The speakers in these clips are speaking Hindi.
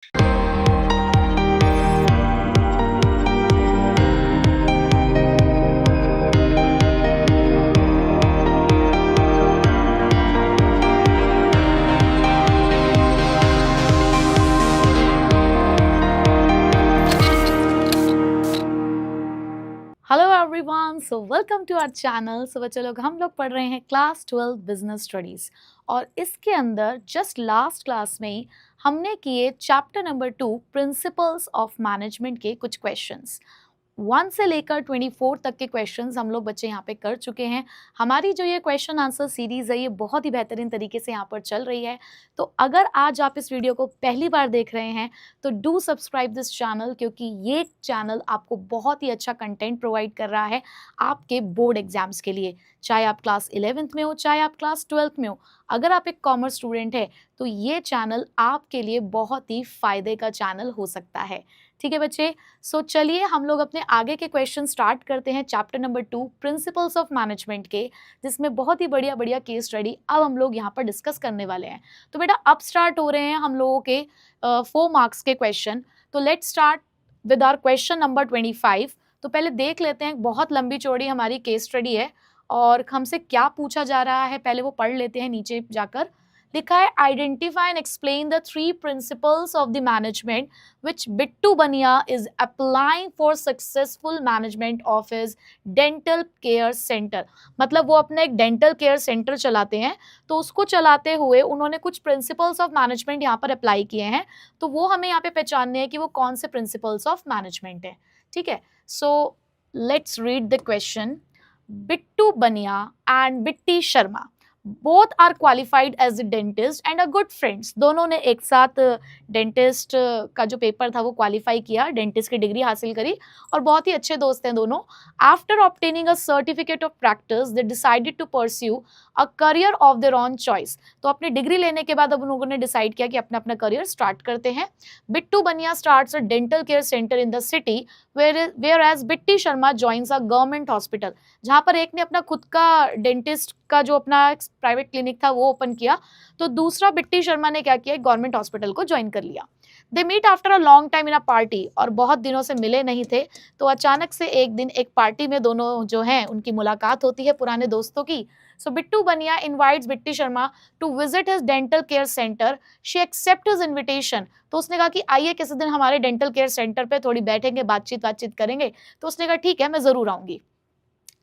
Hello everyone, so welcome to our channel. So बच्चे लोग, हम लोग पढ़ रहे हैं क्लास 12 बिजनेस स्टडीज़ और इसके अंदर जस्ट लास्ट क्लास में ही हमने किए chapter number 2 principles of management के कुछ क्वेश्चंस। 1 से लेकर 24 तक के क्वेश्चंस हम लोग बच्चे यहाँ पे कर चुके हैं। हमारी जो ये क्वेश्चन आंसर सीरीज़ है ये बहुत ही बेहतरीन तरीके से यहाँ पर चल रही है। तो अगर आज आप इस वीडियो को पहली बार देख रहे हैं तो डू सब्सक्राइब दिस चैनल, क्योंकि ये चैनल आपको बहुत ही अच्छा कंटेंट प्रोवाइड कर रहा है आपके बोर्ड एग्जाम्स के लिए, चाहे आप क्लास 11th में हो चाहे आप क्लास 12th में हो। अगर आप एक कॉमर्स स्टूडेंट है तो ये चैनल आपके लिए बहुत ही फ़ायदे का चैनल हो सकता है। ठीक है बच्चे, सो चलिए हम लोग अपने आगे के क्वेश्चन स्टार्ट करते हैं chapter number 2 principles of management के, जिसमें बहुत ही बढ़िया बढ़िया केस स्टडी अब हम लोग यहाँ पर डिस्कस करने वाले हैं। तो बेटा अब स्टार्ट हो रहे हैं हम लोगों के 4 मार्क्स के क्वेश्चन। तो let's start with our question number 25। तो पहले देख लेते हैं, बहुत लंबी चौड़ी हमारी केस स्टडी है और हमसे क्या पूछा जा रहा है पहले वो पढ़ लेते हैं। नीचे जाकर लिखा है, identify and explain the 3 principles of the management which Bittu Bania is applying for successful management of his dental care center। मतलब वो अपना एक डेंटल केयर सेंटर चलाते हैं, तो उसको चलाते हुए उन्होंने कुछ प्रिंसिपल्स ऑफ मैनेजमेंट यहाँ पर अप्लाई किए हैं। तो वो हमें यहाँ पे पहचानने हैं कि वो कौन से प्रिंसिपल्स ऑफ मैनेजमेंट है। ठीक है, so let's read the question. Bittu Bania and Bitti Sharma both are qualified as a dentist and a good friends. दोनों ने एक साथ डेंटिस्ट का जो पेपर था वो क्वालिफाई किया, डेंटिस्ट की डिग्री हासिल करी और बहुत ही अच्छे दोस्त हैं दोनों। After obtaining a certificate of practice they decided to pursue a career of their own choice. तो अपनी डिग्री लेने के बाद अब उन लोगों ने डिसाइड किया कि अपना अपना करियर स्टार्ट करते हैं। Bittu Baniya starts a dental care centre in the city whereas Bitti Sharma joins a government hospital. जहाँ पर एक ने अपना खुद का डेंटिस्ट का जो अपना प्राइवेट क्लिनिक था वो ओपन किया, तो दूसरा बिट्टी शर्मा ने क्या किया, गवर्नमेंट हॉस्पिटल को ज्वाइन कर लिया। They meet after a long time in a party, और बहुत दिनों से मिले नहीं थे, तो अचानक से एक दिन एक पार्टी में दोनों जो हैं उनकी मुलाकात होती है पुराने दोस्तों की। So Bittu Baniya invites Bitti Sharma to visit his dental care centre. She accept his invitation. तो उसने कहा कि आइए किसी दिन हमारे डेंटल केयर सेंटर पे थोड़ी बैठेंगे, बातचीत करेंगे। तो उसने कहा ठीक है, मैं जरूर आऊंगी।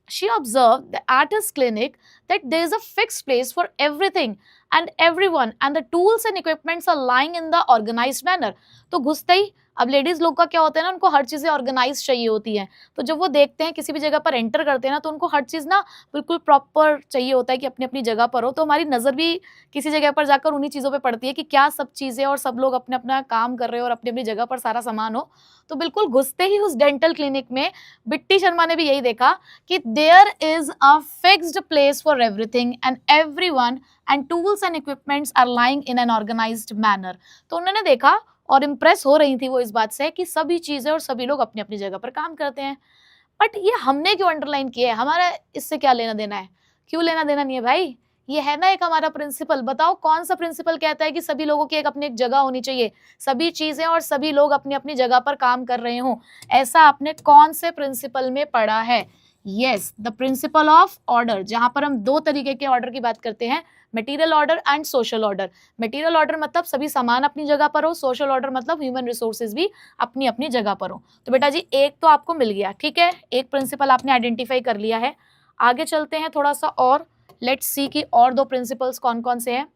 She observed that at his clinic that there is a fixed place for everything and everyone and the tools and equipments are lying in the organized manner। तो घुसते ही, अब लेडीज लोग का क्या होता है ना, उनको हर चीज़ें ऑर्गेनाइज चाहिए होती हैं। तो जब वो देखते हैं किसी भी जगह पर एंटर करते हैं ना, तो उनको हर चीज़ ना बिल्कुल प्रॉपर चाहिए होता है कि अपनी अपनी जगह पर हो। तो हमारी नज़र भी किसी जगह पर जाकर उन्हीं चीज़ों पे पड़ती है कि क्या सब चीज़ें और सब लोग अपने अपना काम कर रहे हो और अपनी अपनी जगह पर सारा सामान हो। तो बिल्कुल घुसते ही उस डेंटल क्लिनिक में बिट्टी शर्मा ने भी यही देखा कि there is a fixed place for everything and everyone and tools and equipments are lying in an organised manner. तो उन्होंने देखा और इम्प्रेस हो रही थी वो इस बात से कि सभी चीजें और सभी लोग अपनी अपनी जगह पर काम करते हैं। बट ये हमने क्यों अंडरलाइन किया है, हमारा इससे क्या लेना देना है? क्यों लेना देना नहीं है भाई? ये है ना एक हमारा प्रिंसिपल। बताओ कौन सा प्रिंसिपल कहता है कि सभी लोगों की एक अपनी एक जगह होनी चाहिए, सभी चीजें और सभी लोग अपनी अपनी जगह पर काम कर रहे हों? ऐसा आपने कौन से प्रिंसिपल में पढ़ा है? Yes, the principle of order, जहां पर हम दो तरीके के ऑर्डर की बात करते हैं, material order and social order. Material order मतलब सभी सामान अपनी जगह पर हो, सोशल ऑर्डर मतलब ह्यूमन रिसोर्सेज भी अपनी अपनी जगह पर हो। तो बेटा जी एक तो आपको मिल गया, ठीक है, एक प्रिंसिपल आपने आइडेंटिफाई कर लिया है। आगे चलते हैं थोड़ा सा और लेट्स सी कि और दो प्रिंसिपल्स कौन कौन से हैं।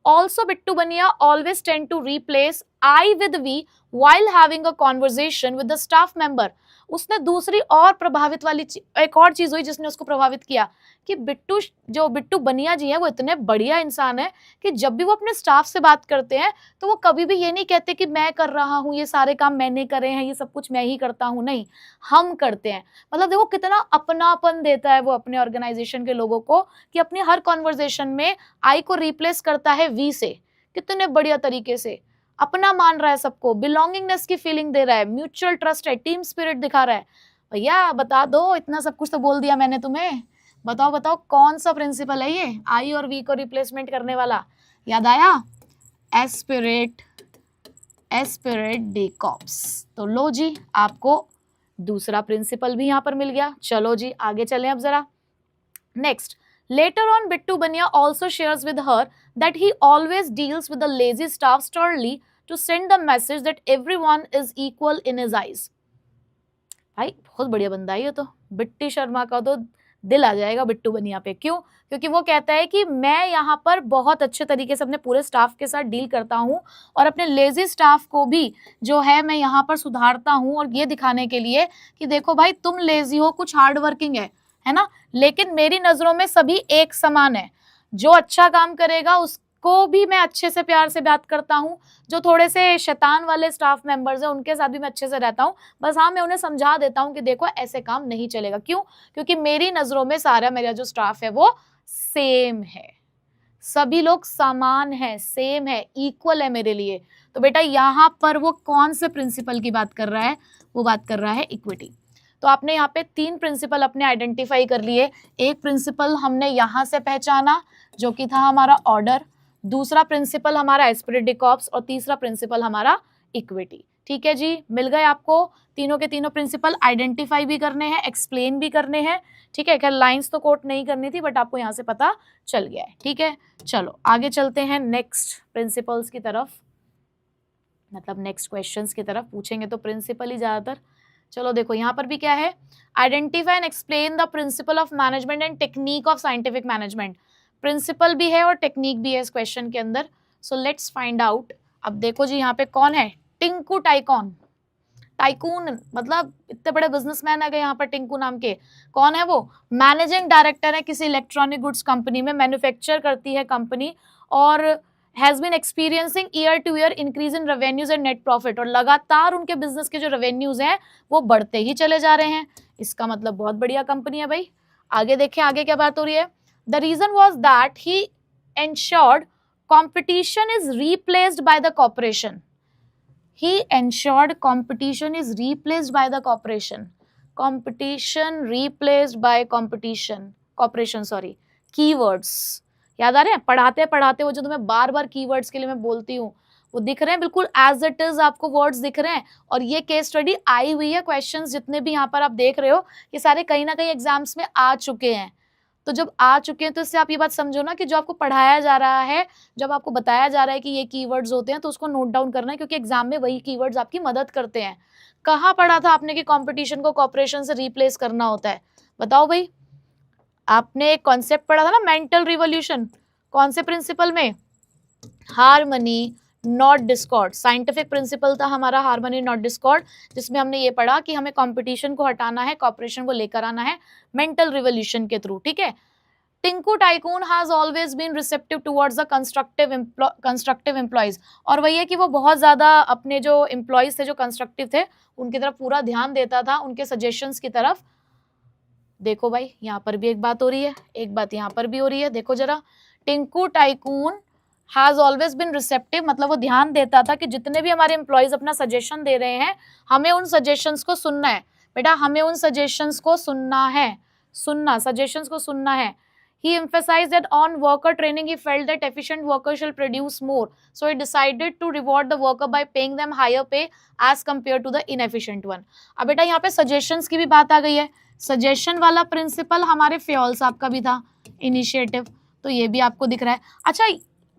Also, Bittu Bania always tend to replace I with we while having a conversation with the staff member। उसने दूसरी और प्रभावित वाली एक और चीज हुई जिसने उसको प्रभावित किया कि बिट्टू बनिया जी हैं वो इतने बढ़िया इंसान है कि जब भी वो अपने स्टाफ से बात करते हैं तो वो कभी भी ये नहीं कहते कि मैं कर रहा हूँ, ये सारे काम मैंने करे हैं, ये सब कुछ मैं ही करता हूँ। नहीं, हम करते हैं। मतलब देखो कितना अपनापन देता है वो अपने ऑर्गेनाइजेशन के लोगों को कि अपनी हर कॉन्वर्जेशन में आई को रिप्लेस करता है वी से। कितने बढ़िया तरीके से अपना मान रहा है सबको, बिलोंगिंगनेस की फीलिंग दे रहा है, म्यूचुअल ट्रस्ट है, टीम स्पिरिट दिखा रहा है। भैया बता दो, इतना सब कुछ तो बोल दिया मैंने तुम्हें, बताओ बताओ कौन सा प्रिंसिपल है ये आई और वी को रिप्लेसमेंट करने वाला? याद आया? Aspirate, Spirit D corps. तो लो जी, आपको दूसरा प्रिंसिपल भी यहां पर मिल गया। चलो जी आगे चलें अब जरा। Next, later on Bittu Bania also shares with her that he always deals with the lazy staff sternly to send the message that everyone is equal in his eyes। भाई बहुत बढ़िया बंदा है ये तो, बिट्टी शर्मा का तो दिल आ जाएगा बिट्टू बनिया पे। क्यों? क्योंकि वो कहता है कि मैं यहाँ पर बहुत अच्छे तरीके से अपने पूरे स्टाफ के साथ डील करता हूँ और अपने लेजी स्टाफ को भी जो है मैं यहाँ पर सुधारता हूँ, और ये दिखाने के लिए कि देखो भाई तुम लेजी हो, कुछ हार्ड वर्किंग है ना, लेकिन मेरी नजरों में सभी एक समान है। जो अच्छा काम करेगा उसको भी मैं अच्छे से प्यार से बात करता हूँ, जो थोड़े से शैतान वाले स्टाफ मेंबर्स हैं उनके साथ भी मैं अच्छे से रहता हूँ। बस हाँ, मैं उन्हें समझा देता हूँ कि देखो ऐसे काम नहीं चलेगा। क्यों? क्योंकि मेरी नजरों में सारा मेरा जो स्टाफ है वो सेम है, सभी लोग समान है, सेम है, इक्वल है मेरे लिए। तो बेटा यहाँ पर वो कौन से प्रिंसिपल की बात कर रहा है? वो बात कर रहा है इक्विटी। तो आपने यहाँ पे 3 प्रिंसिपल अपने आइडेंटिफाई कर लिए। एक प्रिंसिपल हमने यहाँ से पहचाना जो कि था हमारा ऑर्डर, दूसरा प्रिंसिपल हमारा एस्पिरिट डी कॉर्प्स, और तीसरा प्रिंसिपल हमारा इक्विटी। ठीक है जी, मिल गए आपको तीनों के तीनों प्रिंसिपल। आइडेंटिफाई भी करने हैं, एक्सप्लेन भी करने हैं। ठीक है, खैर लाइंस तो कोट नहीं करनी थी, बट आपको यहाँ से पता चल गया है। ठीक है, चलो आगे चलते हैं नेक्स्ट प्रिंसिपल्स की तरफ, मतलब नेक्स्ट क्वेश्चंस की तरफ। पूछेंगे तो प्रिंसिपल ही ज्यादातर। चलो देखो यहाँ पर भी क्या है, identify and explain the principle of management and technique of scientific management. Principle भी है और टेक्निक भी है इस क्वेश्चन के अंदर। So let's find out. अब देखो जी यहाँ पे कौन है, टिंकू टाइकॉन, टाइकून, मतलब इतने बड़े बिजनेसमैन है यहाँ पर टिंकू नाम के। कौन है वो? मैनेजिंग डायरेक्टर है किसी इलेक्ट्रॉनिक गुड्स कंपनी में, मैन्युफैक्चर करती है कंपनी, और has been experiencing year to year increase in revenues and net profit. और लगातार उनके बिजनेस के जो रेवेन्यूज हैं वो बढ़ते ही चले जा रहे हैं। इसका मतलब बहुत बढ़िया कंपनी है भाई। आगे देखें, आगे क्या बात हो रही है। The reason was that he ensured competition is replaced by the corporation. He ensured competition is replaced by the corporation. Competition replaced by corporation, sorry. Keywords याद आ रहे हैं? पढ़ाते पढ़ाते वो जो तुम्हें बार बार कीवर्ड्स के लिए मैं बोलती हूँ वो दिख रहे हैं, बिल्कुल एज इट इज आपको वर्ड्स दिख रहे हैं। और ये केस स्टडी आई हुई है, क्वेश्चंस जितने भी यहाँ पर आप देख रहे हो ये सारे कहीं ना कहीं एग्जाम्स में आ चुके हैं। तो जब आ चुके हैं तो इससे आप ये बात समझो ना कि जो आपको पढ़ाया जा रहा है, जब आपको बताया जा रहा है कि ये कीवर्ड्स होते हैं तो उसको नोट डाउन करना है, क्योंकि एग्जाम में वही कीवर्ड्स आपकी मदद करते हैं। कहाँ पढ़ा था आपने कि कंपटीशन को कॉर्पोरेशन से रिप्लेस करना होता है? बताओ भाई। आपने एक कॉन्सेप्ट पढ़ा था ना, मेंटल रिवॉल्यूशन। कौन से प्रिंसिपल में? Harmony not Discord. Scientific principle था हमारा हार्मनी नॉट डिस्कॉर्ड, जिसमें हमने ये पढ़ा कि हमें कंपटीशन को हटाना है, कॉर्पोरेशन को लेकर आना है मेंटल रिवॉल्यूशन के थ्रू। ठीक है। Tinku tycoon has always been receptive towards the constructive employees. और वही है कि वो बहुत ज्यादा अपने जो एम्प्लॉयज थे जो कंस्ट्रक्टिव थे उनकी तरफ पूरा ध्यान देता था, उनके सजेशंस की तरफ। देखो भाई यहाँ पर भी एक बात हो रही है, एक बात यहाँ पर भी हो रही है। देखो जरा, Tinku tycoon has always been receptive, मतलब वो ध्यान देता था कि जितने भी हमारे एम्प्लॉयज अपना सजेशन दे रहे हैं हमें उन सजेशंस को सुनना है। बेटा हमें उन सजेशंस को सुनना है, सजेशंस को सुनना है। He emphasized that on worker training, he felt that efficient workers shall produce more. So he decided to reward the worker by paying them higher pay as compared to the inefficient one. अब बेटा यहाँ पे suggestions की भी बात आ गई है। सजेशन वाला प्रिंसिपल हमारे फ्योल साहब का भी था, इनिशिएटिव, तो ये भी आपको दिख रहा है। अच्छा,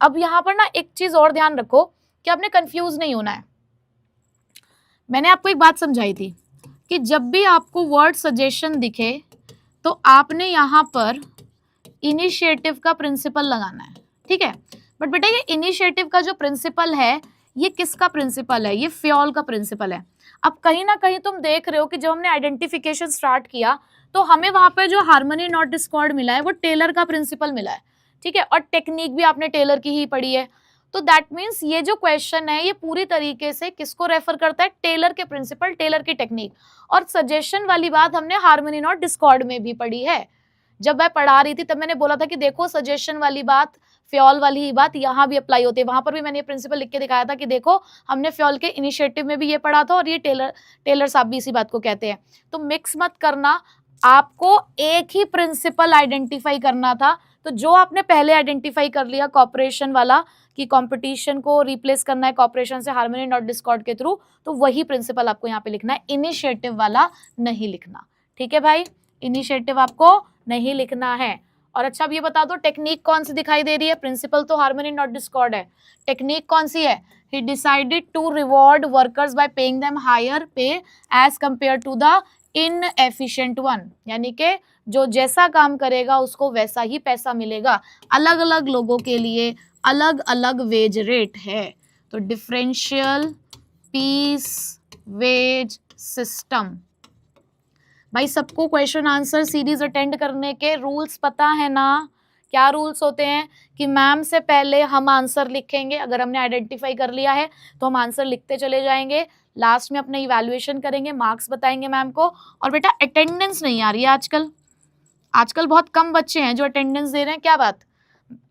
अब यहाँ पर ना एक चीज और ध्यान रखो कि आपने कंफ्यूज नहीं होना है। मैंने आपको एक बात समझाई थी कि जब भी आपको वर्ड सजेशन दिखे तो आपने यहाँ पर इनिशिएटिव का प्रिंसिपल लगाना है। ठीक है, बट बेटा ये इनिशिएटिव का जो प्रिंसिपल है ये किसका प्रिंसिपल है? ये फ्योल का प्रिंसिपल है। अब कहीं ना कहीं तुम देख रहे हो कि जब हमने आइडेंटिफिकेशन स्टार्ट किया तो हमें वहां पे जो हार्मनी नॉट डिस्कॉर्ड मिला है वो टेलर का प्रिंसिपल मिला है। ठीक है, और टेक्निक भी आपने टेलर की ही पढ़ी है। तो दैट मीन्स ये जो क्वेश्चन है ये पूरी तरीके से किसको रेफर करता है? टेलर के प्रिंसिपल, टेलर की टेक्निक। और सजेशन वाली बात हमने हार्मनी नॉट डिस्कॉर्ड में भी पढ़ी है। जब मैं पढ़ा रही थी तब मैंने बोला था कि देखो सजेशन वाली बात, फ्योल वाली ही बात यहाँ भी अप्लाई होती है। वहां पर भी मैंने ये प्रिंसिपल लिख के दिखाया था कि देखो हमने फ्योल के इनिशिएटिव में भी ये पढ़ा था और ये टेलर साहब भी इसी बात को कहते हैं। तो मिक्स मत करना, आपको एक ही प्रिंसिपल आइडेंटिफाई करना था, तो जो आपने पहले आइडेंटिफाई कर लिया कॉपरेशन वाला कि कंपटीशन को रिप्लेस करना है कॉपरेशन से हार्मनी नॉट डिस्कॉर्ड के थ्रू, तो वही प्रिंसिपल आपको यहाँ पे लिखना है, इनिशिएटिव वाला नहीं लिखना। ठीक है भाई, इनिशिएटिव आपको नहीं लिखना है। और अच्छा अब ये बता दो टेक्निक कौन सी दिखाई दे रही है, प्रिंसिपल तो हार्मनी नॉट डिस्कॉर्ड है, टेक्निक कौन सी है, he decided to reward workers by paying them higher pay as compared to the inefficient one, यानी कि जो जैसा काम करेगा उसको वैसा ही पैसा मिलेगा, अलग अलग लोगों के लिए अलग अलग वेज रेट है। तो डिफरेंशियल पीस वेज सिस्टम। भाई सबको क्वेश्चन आंसर सीरीज अटेंड करने के रूल्स पता है ना? क्या रूल्स होते हैं कि मैम से पहले हम आंसर लिखेंगे, अगर हमने आइडेंटिफाई कर लिया है तो हम आंसर लिखते चले जाएंगे, लास्ट में अपना इवैल्यूएशन करेंगे, मार्क्स बताएंगे मैम को। और बेटा अटेंडेंस नहीं आ रही है आजकल, आजकल बहुत कम बच्चे हैं जो अटेंडेंस दे रहे हैं। क्या बात,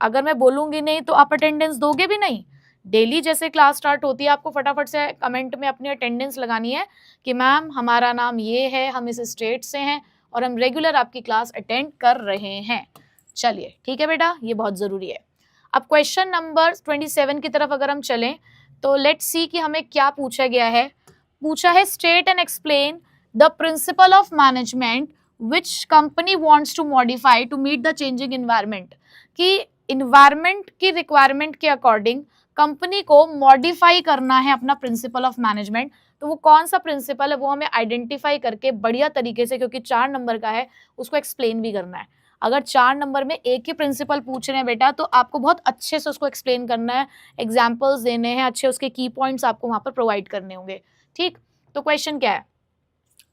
अगर मैं बोलूंगी नहीं तो आप अटेंडेंस दोगे भी नहीं? डेली जैसे क्लास स्टार्ट होती है आपको फटाफट से कमेंट में अपनी अटेंडेंस लगानी है कि मैम हमारा नाम ये है, हम इस स्टेट से हैं और हम रेगुलर आपकी क्लास अटेंड कर रहे हैं। चलिए ठीक है बेटा, ये बहुत जरूरी है। अब क्वेश्चन नंबर 27 की तरफ अगर हम चलें तो लेट्स सी कि हमें क्या पूछा गया है। पूछा है state and explain the principle of management which company wants to modify to meet the changing environment, कि इन्वायरमेंट की रिक्वायरमेंट के अकॉर्डिंग कंपनी को मॉडिफाई करना है अपना प्रिंसिपल ऑफ मैनेजमेंट। तो वो कौन सा प्रिंसिपल है वो हमें आइडेंटिफाई करके बढ़िया तरीके से, क्योंकि 4 नंबर का है, उसको एक्सप्लेन भी करना है। अगर 4 नंबर में एक ही प्रिंसिपल पूछ रहे हैं बेटा तो आपको बहुत अच्छे से उसको एक्सप्लेन करना है, एग्जाम्पल्स देने हैं, अच्छे उसके की पॉइंट्स आपको वहां पर प्रोवाइड करने होंगे। ठीक, तो क्वेश्चन क्या है?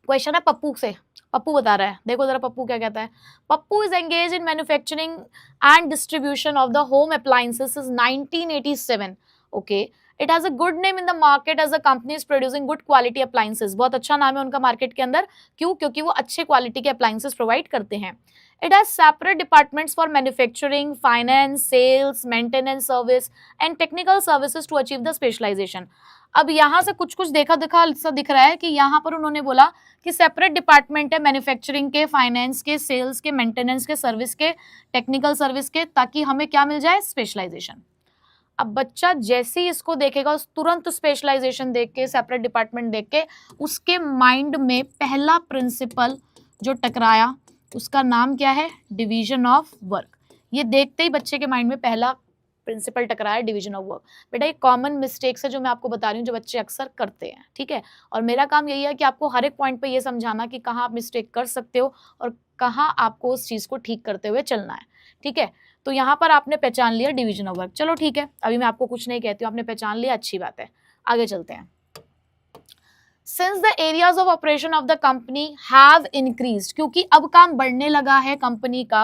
क्वेश्चन है पप्पू से, पप्पू बता रहा है, देखो जरा पप्पू क्या कहता है। Pappu is engage in manufacturing and distribution of the home appliances since 1987। Okay, it has a good name in the market as a company is producing good quality appliances. बहुत अच्छा नाम है उनका मार्केट के अंदर, क्यों? क्योंकि वो अच्छे क्वालिटी के अप्लायंसेस प्रोवाइड करते हैं। It has separate departments for manufacturing, finance, sales, maintenance service and technical services to achieve the specialization। अब यहाँ से कुछ कुछ देखा दिखा सा दिख रहा है कि यहाँ पर उन्होंने बोला कि सेपरेट डिपार्टमेंट है मैन्युफैक्चरिंग के, फाइनेंस के, सेल्स के, मेंटेनेंस के, सर्विस के, टेक्निकल सर्विस के, ताकि हमें क्या मिल जाए? स्पेशलाइजेशन। अब बच्चा जैसे ही इसको देखेगा तुरंत स्पेशलाइजेशन देख के, सेपरेट डिपार्टमेंट देख के उसके माइंड में पहला प्रिंसिपल जो टकराया उसका नाम क्या है? Division of work. ये देखते ही बच्चे के माइंड में पहला प्रिंसिपल टकराया, डिवीजन ऑफ वर्क। बेटा ये कॉमन मिस्टेक्स है जो मैं आपको बता रही हूँ, जो बच्चे अक्सर करते हैं। ठीक है, और मेरा काम यही है कि आपको हर एक पॉइंट पे ये समझाना कि कहाँ आप मिस्टेक कर सकते हो और कहाँ आपको उस चीज को ठीक करते हुए चलना है। ठीक है, तो यहाँ पर आपने पहचान लिया डिवीजन ऑफ वर्क। चलो ठीक है, अभी मैं आपको कुछ नहीं कहती हूँ, आपने पहचान लिया, अच्छी बात है। आगे चलते हैं। Since the areas of operation of the company have increased, क्योंकि अब काम बढ़ने लगा है कंपनी का,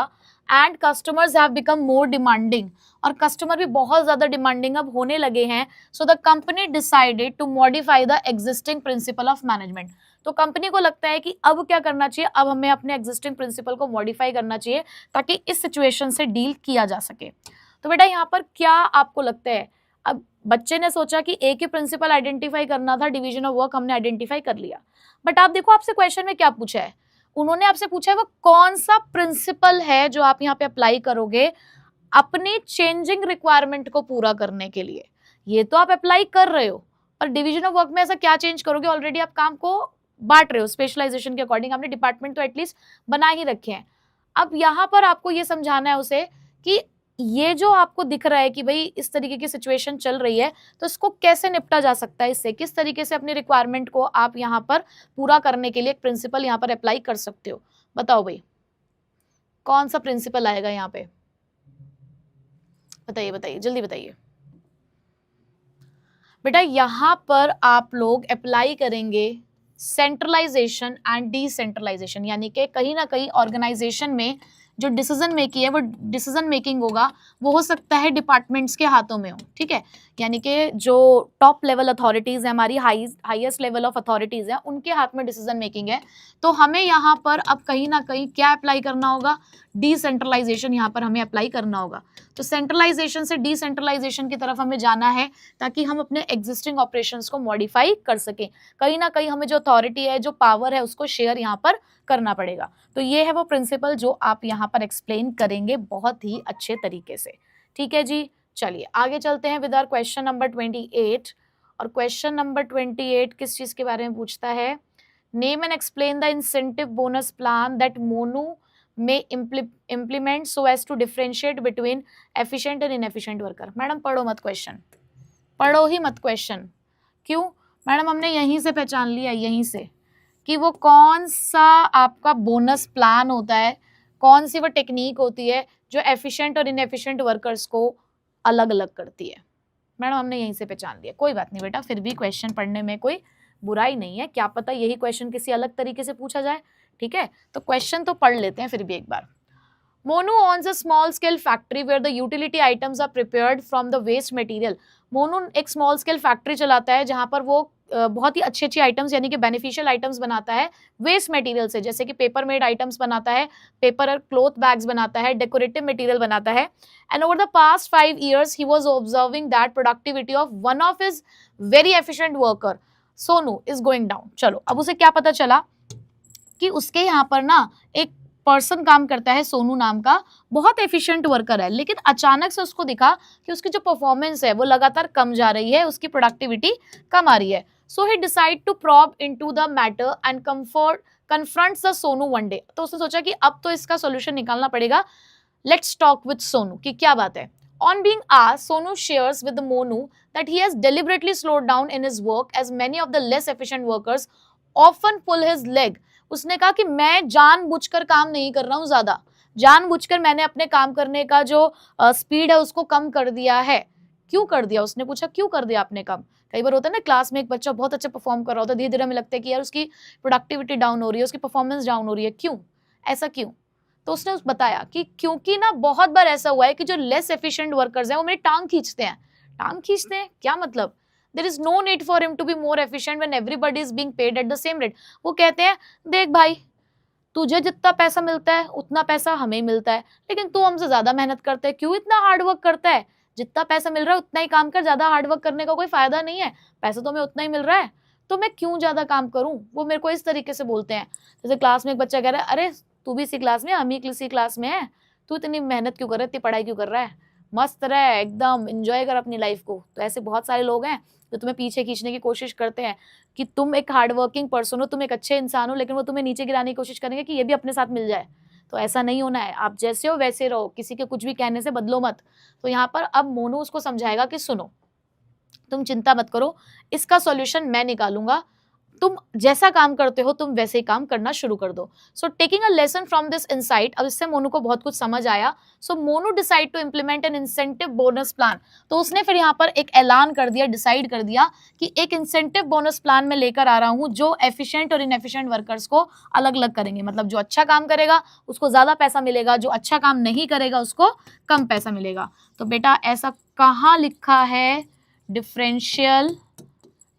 and customers have become more demanding, और कस्टमर भी बहुत ज्यादा डिमांडिंग अब होने लगे हैं, so the company decided to modify the existing principle of management। तो कंपनी को लगता है कि अब क्या करना चाहिए, अब हमें अपने एग्जिस्टिंग प्रिंसिपल को मॉडिफाई करना चाहिए ताकि इस सिचुएशन से डील किया जा सके। तो बेटा यहाँ पर क्या आपको लगता है? अब बच्चे ने सोचा कि एक ही प्रिंसिपल आइडेंटिफाई करना था, डिवीजन ऑफ वर्क हमने आइडेंटिफाई कर लिया, बट आप देखो आपसे क्वेश्चन में क्या पूछा है। उन्होंने आपसे पूछा है वो कौन सा प्रिंसिपल है जो आप यहाँ पे अप्लाई करोगे अपनी चेंजिंग रिक्वायरमेंट को पूरा करने के लिए। ये तो आप अप्लाई कर रहे हो, और डिवीजन ऑफ वर्क में ऐसा क्या चेंज करोगे? ऑलरेडी आप काम को बांट रहे हो स्पेशलाइजेशन के अकॉर्डिंग, आपने डिपार्टमेंट तो एटलीस्ट बना ही रखे हैं। अब यहाँ पर आपको ये समझाना है उसे कि ये जो आपको दिख रहा है कि भाई इस तरीके की सिचुएशन चल रही है, तो इसको कैसे निपटा जा सकता है, इससे किस तरीके से अपनी रिक्वायरमेंट को आप यहाँ पर पूरा करने के लिए एक प्रिंसिपल यहाँ पर अप्लाई कर सकते हो। बताओ भाई कौन सा प्रिंसिपल आएगा यहाँ पे? बताइए बताइए, जल्दी बताइए। बेटा यहाँ पर आप लोग अप्लाई करेंगे सेंट्रलाइजेशन एंड डिसेंट्रलाइजेशन, यानी कि कहीं ना कहीं ऑर्गेनाइजेशन में जो डिसीजन मेकिंग है वो डिसीजन मेकिंग होगा वो हो सकता है डिपार्टमेंट्स के हाथों में हो। ठीक है, यानी कि जो टॉप लेवल अथॉरिटीज़ हैं, हमारी हाईएस्ट लेवल ऑफ अथॉरिटीज़ हैं, उनके हाथ में डिसीजन मेकिंग है। तो हमें यहाँ पर अब कहीं ना कहीं क्या अप्लाई करना होगा, डिसेंट्रलाइजेशन यहाँ पर हमें अप्लाई करना होगा। तो सेंट्रलाइजेशन से डिसेंट्रलाइजेशन की तरफ हमें जाना है ताकि हम अपने एग्जिस्टिंग ऑपरेशंस को मॉडिफाई कर सकें। कहीं ना कहीं हमें जो अथॉरिटी है, जो पावर है, उसको शेयर यहाँ पर करना पड़ेगा। तो ये है वो प्रिंसिपल जो आप यहाँ पर एक्सप्लेन करेंगे बहुत ही अच्छे तरीके से। ठीक है जी, चलिए आगे चलते हैं विद आवर क्वेश्चन नंबर 28। और क्वेश्चन नंबर 28 किस चीज के बारे में पूछता है, name and explain the incentive bonus plan that Monu में implement so as to differentiate between efficient and inefficient worker। Madam पढ़ो मत क्वेश्चन, पढ़ो ही मत क्वेश्चन। क्यों मैडम, हमने यहीं से पहचान लिया, यहीं से, कि वो कौन सा आपका बोनस प्लान होता है, कौन सी वो टेक्निक होती है जो एफिशिएंट और इनएफिशिएंट वर्कर्स को अलग अलग करती है। मैडम हमने यहीं से पहचान लिया। कोई बात नहीं बेटा, फिर भी क्वेश्चन पढ़ने में कोई बुराई नहीं है, क्या पता यही क्वेश्चन किसी अलग तरीके से पूछा जाए। ठीक है, तो क्वेश्चन तो पढ़ लेते हैं फिर भी एक बार। Monu owns a small scale factory where the utility items are prepared from the waste material। Monu एक स्मॉल स्केल फैक्ट्री चलाता है जहां पर वो बहुत ही अच्छी अच्छी आइटम्स यानी कि बेनिफिशियल आइटम्स बनाता है वेस्ट मटेरियल से, जैसे कि पेपर मेड आइटम्स बनाता है, पेपर और क्लोथ बैग्स बनाता है, डेकोरेटिव मटेरियल बनाता है। And over the past 5 years he was observing that productivity of one of his very efficient worker Sonu is going down. चलो अब उसे क्या पता चला कि उसके यहाँ पर ना एक पर्सन काम करता है सोनू नाम का, बहुत एफिशिएंट वर्कर है, लेकिन अचानक से उसको दिखा कि उसकी जो परफॉर्मेंस है वो लगातार कम जा रही है, उसकी प्रोडक्टिविटी कम आ रही है। So he decide to probe into the matter and confronts the Sonu one day. तो उसने सोचा कि अब तो इसका सॉल्यूशन निकालना पड़ेगा, लेट्स टॉक विद सोनू कि क्या बात है। On being asked, Sonu shares with the Monu that he has deliberately slowed down in his work as many of the less efficient workers often pull his leg। उसने कहा कि मैं जानबूझकर काम नहीं कर रहा हूं, ज्यादा जानबूझकर मैंने अपने काम करने का जो स्पीड है उसको कम कर दिया है। क्यों कर दिया, उसने पूछा क्यों कर दिया आपने कम। कई बार होता है ना, क्लास में एक बच्चा बहुत अच्छा परफॉर्म कर रहा होता है, धीरे धीरे हमें लगता है कि यार उसकी प्रोडक्टिविटी डाउन हो रही है, उसकी परफॉर्मेंस डाउन हो रही है, क्यों, ऐसा क्यों। तो उसने बताया कि क्योंकि ना बहुत बार ऐसा हुआ है कि जो लेस एफिशिएंट वर्कर्स हैं वो मेरी टांग खींचते हैं। टांग खींचते हैं क्या मतलब, there is no need for him to be more efficient when everybody is being paid at the same rate. वो कहते हैं देख भाई, तुझे जितना पैसा मिलता है उतना पैसा हमें मिलता है, लेकिन तू हमसे ज्यादा मेहनत करता है, क्यों इतना हार्ड वर्क करता है, जितना पैसा मिल रहा है उतना ही काम कर, ज्यादा हार्ड वर्क करने का कोई फायदा नहीं है, पैसा तो हमें उतना ही मिल रहा है, तो मैं क्यों ज्यादा काम करूं। वो मेरे को इस तरीके से बोलते हैं। जैसे क्लास में एक बच्चा कह रहा है, अरे तू भी इसी क्लास में, हम ही इसी क्लास में है, तू इतनी मेहनत क्यों कर रहा है, इतनी पढ़ाई क्यों कर रहा है, मस्त रह एकदम, एंजॉय कर अपनी लाइफ को। तो ऐसे बहुत सारे लोग हैं जो तुम्हें पीछे खींचने की कोशिश करते हैं कि तुम एक हार्ड वर्किंग पर्सन हो, तुम एक अच्छे इंसान हो, लेकिन वो तुम्हें नीचे गिराने की कोशिश करेंगे कि ये भी अपने साथ मिल जाए। तो ऐसा नहीं होना है, आप जैसे हो वैसे रहो, किसी के कुछ भी कहने से बदलो मत। तो यहाँ पर अब मोनू उसको समझाएगा कि सुनो, तुम चिंता मत करो, इसका सॉल्यूशन मैं निकालूंगा, तुम जैसा काम करते हो तुम वैसे ही काम करना शुरू कर दो। So taking a lesson from this insight, अब इससे मोनू को बहुत कुछ समझ आया। So Monu decide to implement an incentive bonus plan. तो उसने फिर यहाँ पर एक ऐलान कर दिया, डिसाइड कर दिया कि एक इंसेंटिव बोनस प्लान में लेकर आ रहा हूँ जो एफिशिएंट और इनएफिशिएंट वर्कर्स को अलग अलग करेंगे। मतलब जो अच्छा काम करेगा उसको ज्यादा पैसा मिलेगा, जो अच्छा काम नहीं करेगा उसको कम पैसा मिलेगा। तो बेटा ऐसा कहाँ लिखा है,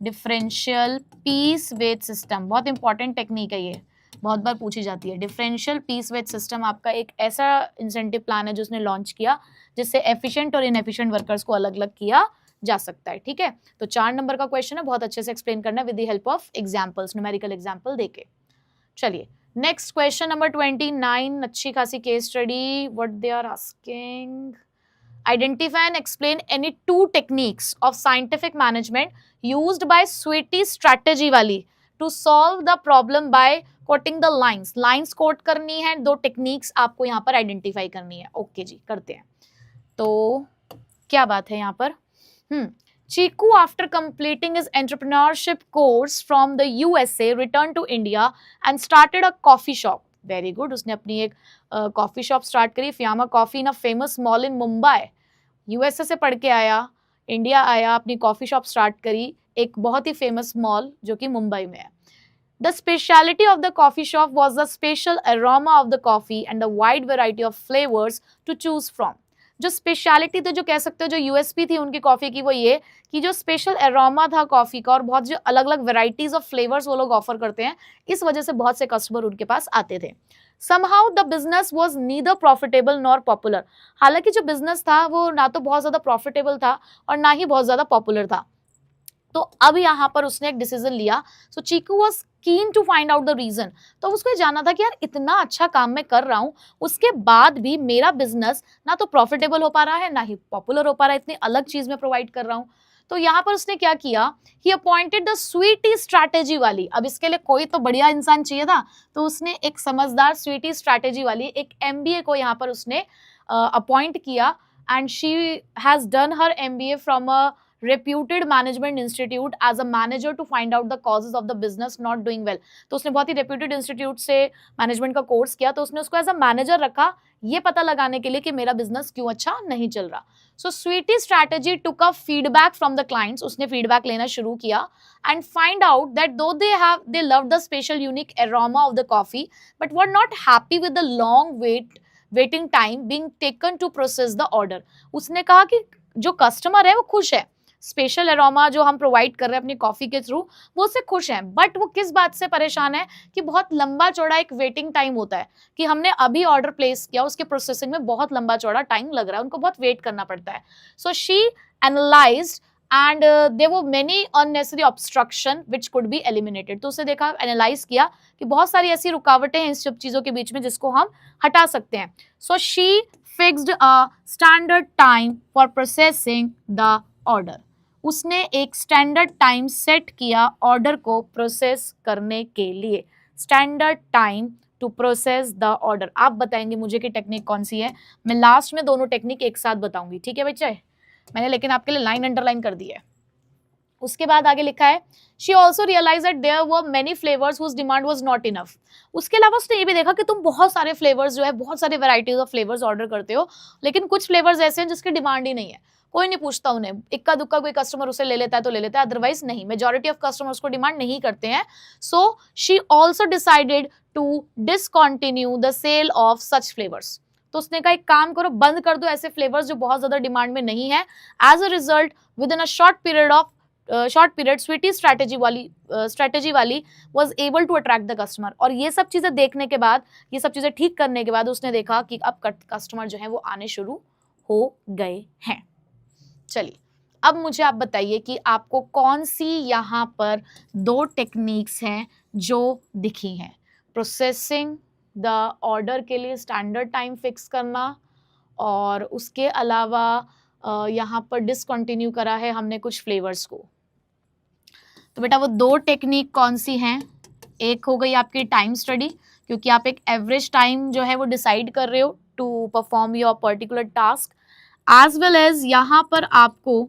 डिफरेंशियल पीस वेज सिस्टम, बहुत इंपॉर्टेंट टेक्निक है ये, बहुत बार पूछी जाती है। डिफरेंशियल पीस वेज सिस्टम आपका एक ऐसा इंसेंटिव प्लान है जो उसने लॉन्च किया जिससे एफिशिएंट और इनएफिशिएंट वर्कर्स को अलग अलग किया जा सकता है। ठीक है, तो 4 नंबर का क्वेश्चन है, बहुत अच्छे से एक्सप्लेन करना है with the help of examples, numerical example देके। चलिए नेक्स्ट क्वेश्चन नंबर 29, अच्छी खासी case study, what they are asking, identify and explain any 2 techniques of scientific management used by Sweetie strategy वाली to solve the problem by quoting the lines। lines quote करनी है, 2 techniques आपको यहाँ पर identify करनी है। ओके जी, करते हैं। तो क्या बात है यहाँ पर, Chiku after completing his entrepreneurship course from the USA returned to India and started a coffee shop। Very good, उसने अपनी एक कॉफी शॉप स्टार्ट करी, Fiama coffee in a famous mall in Mumbai. USA से पढ़ के आया, इंडिया आया, अपनी कॉफी शॉप स्टार्ट करी एक बहुत ही फेमस मॉल जो कि मुंबई में है। The speciality of the coffee shop was the special aroma of the coffee and the wide variety of flavours to choose from. जो स्पेशलिटी तो जो कह सकते हो जो यूएसपी थी उनकी कॉफी की वो ये कि जो स्पेशल एरोमा था कॉफी का और बहुत जो अलग अलग वेराइटीज ऑफ फ्लेवर्स वो लोग ऑफर करते हैं, इस वजह से बहुत से कस्टमर उनके पास आते थे। Somehow the business was neither profitable nor popular। हालांकि जो बिजनेस था वो ना तो बहुत ज्यादा प्रॉफिटेबल था और ना ही बहुत ज्यादा पॉपुलर था। तो अब यहाँ पर उसने एक डिसीजन लिया। So Chiku was keen to find out the reason. तो उसको जानना था कि यार इतना अच्छा काम मैं कर रहा हूँ, उसके बाद भी मेरा बिजनेस ना तो प्रॉफिटेबल हो पा रहा है ना ही पॉपुलर हो पा रहा है, इतनी अलग चीज में प्रोवाइड कर रहा हूँ। तो यहाँ पर उसने क्या किया, he appointed the Sweety strategy वाली। अब इसके लिए कोई तो बढ़िया इंसान चाहिए था, तो उसने एक समझदार स्वीटी स्ट्रैटेजी वाली एक एमबीए को यहाँ पर उसने अपॉइंट किया। And she has done her MBA from a reputed management institute as a manager to find out the causes of the business not doing well। तो उसने बहुत ही reputed institute से मैनेजमेंट का कोर्स किया, तो उसने उसको एज अ मैनेजर रखा ये पता लगाने के लिए कि मेरा बिजनेस क्यों अच्छा नहीं चल रहा। So Sweety strategy took a feedback from the clients. उसने फीडबैक लेना शुरू किया and find out that though they love the special unique aroma of the coffee but were not happy with the long waiting time being taken to process the order. उसने कहा कि जो कस्टमर है वो खुश है, स्पेशल एरोमा जो हम प्रोवाइड कर रहे हैं अपनी कॉफी के थ्रू वो उससे खुश हैं, बट वो किस बात से परेशान है कि बहुत लंबा चौड़ा एक वेटिंग टाइम होता है कि हमने अभी ऑर्डर प्लेस किया, उसके प्रोसेसिंग में बहुत लंबा चौड़ा टाइम लग रहा है, उनको बहुत वेट करना पड़ता है। So she analysed and there were many unnecessary obstruction which could be eliminated. तो उसे देखा, एनालाइज किया कि बहुत सारी ऐसी रुकावटें हैं इन सब चीजों के बीच में जिसको हम हटा सकते हैं। So she fixed a standard time for processing the order. उसने एक स्टैंडर्ड टाइम सेट किया ऑर्डर को प्रोसेस करने के लिए, standard time to process the order. आप बताएंगे मुझे कि टेक्निक कौन सी है, मैं लास्ट में दोनों टेक्निक एक साथ बताऊंगी, ठीक है बच्चे। मैंने लेकिन आपके लिए लाइन अंडरलाइन कर दी है। उसके बाद आगे लिखा है she also realise that there were many flavours whose demand was not enough. उसके अलावा उसने ये भी देखा कि तुम बहुत सारे फ्लेवर्स जो है, बहुत सारे वैरायटीज ऑफ फ्लेवर्स ऑर्डर करते हो, लेकिन कुछ फ्लेवर्स ऐसे हैं जिसकी डिमांड ही नहीं है, कोई नहीं पूछता उन्हें, इक्का दुक्का कोई कस्टमर उसे ले लेता है तो ले लेता है, अदरवाइज नहीं, मेजॉरिटी ऑफ कस्टमर्स को डिमांड नहीं करते हैं। So she also decided to discontinue the sale of such flavours. तो उसने कहा एक काम करो, बंद कर दो ऐसे फ्लेवर्स जो बहुत ज्यादा डिमांड में नहीं है। As a result within a short period Sweety strategy वाली was able to attract the customer. और ये सब चीजें देखने के बाद, ये सब चीजें ठीक करने के बाद उसने देखा कि अब कस्टमर जो है वो आने शुरू हो गए हैं। चलिए अब मुझे आप बताइए कि आपको कौन सी यहाँ पर दो टेक्निक्स हैं जो दिखी हैं। प्रोसेसिंग द ऑर्डर के लिए स्टैंडर्ड टाइम फिक्स करना, और उसके अलावा यहाँ पर डिसकंटिन्यू करा है हमने कुछ फ्लेवर्स को। तो बेटा वो दो टेक्निक कौन सी हैं, एक हो गई आपकी टाइम स्टडी, क्योंकि आप एक एवरेज टाइम जो है वो डिसाइड कर रहे हो to perform your particular task, as well as यहाँ पर आपको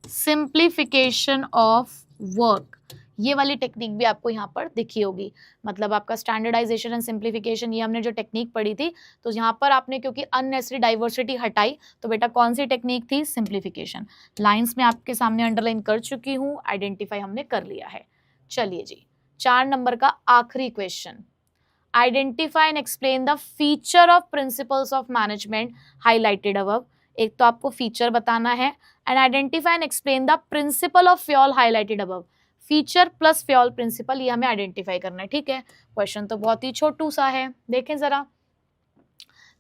सिंप्लीफिकेशन ऑफ वर्क, ये वाली टेक्निक भी आपको यहाँ पर दिखी होगी। मतलब आपका स्टैंडर्डाइजेशन एंड सिंप्लीफिकेशन, ये हमने जो टेक्निक पढ़ी थी, तो यहाँ पर आपने क्योंकि अननेसेसरी डाइवर्सिटी हटाई, तो बेटा कौन सी टेक्निक थी, सिंप्लीफिकेशन। लाइंस में आपके सामने अंडरलाइन कर चुकी हूँ, आइडेंटिफाई हमने कर लिया है। चलिए जी, 4 नंबर का आखिरी question, identify and explain the feature of principles of management highlighted above. एक तो आपको फीचर बताना है, and identify and explain the principle of Fayol highlighted above. Feature plus Fayol principle, ये हमें आइडेंटिफाई करना है, ठीक है। क्वेश्चन तो बहुत ही छोटू सा है, देखें जरा।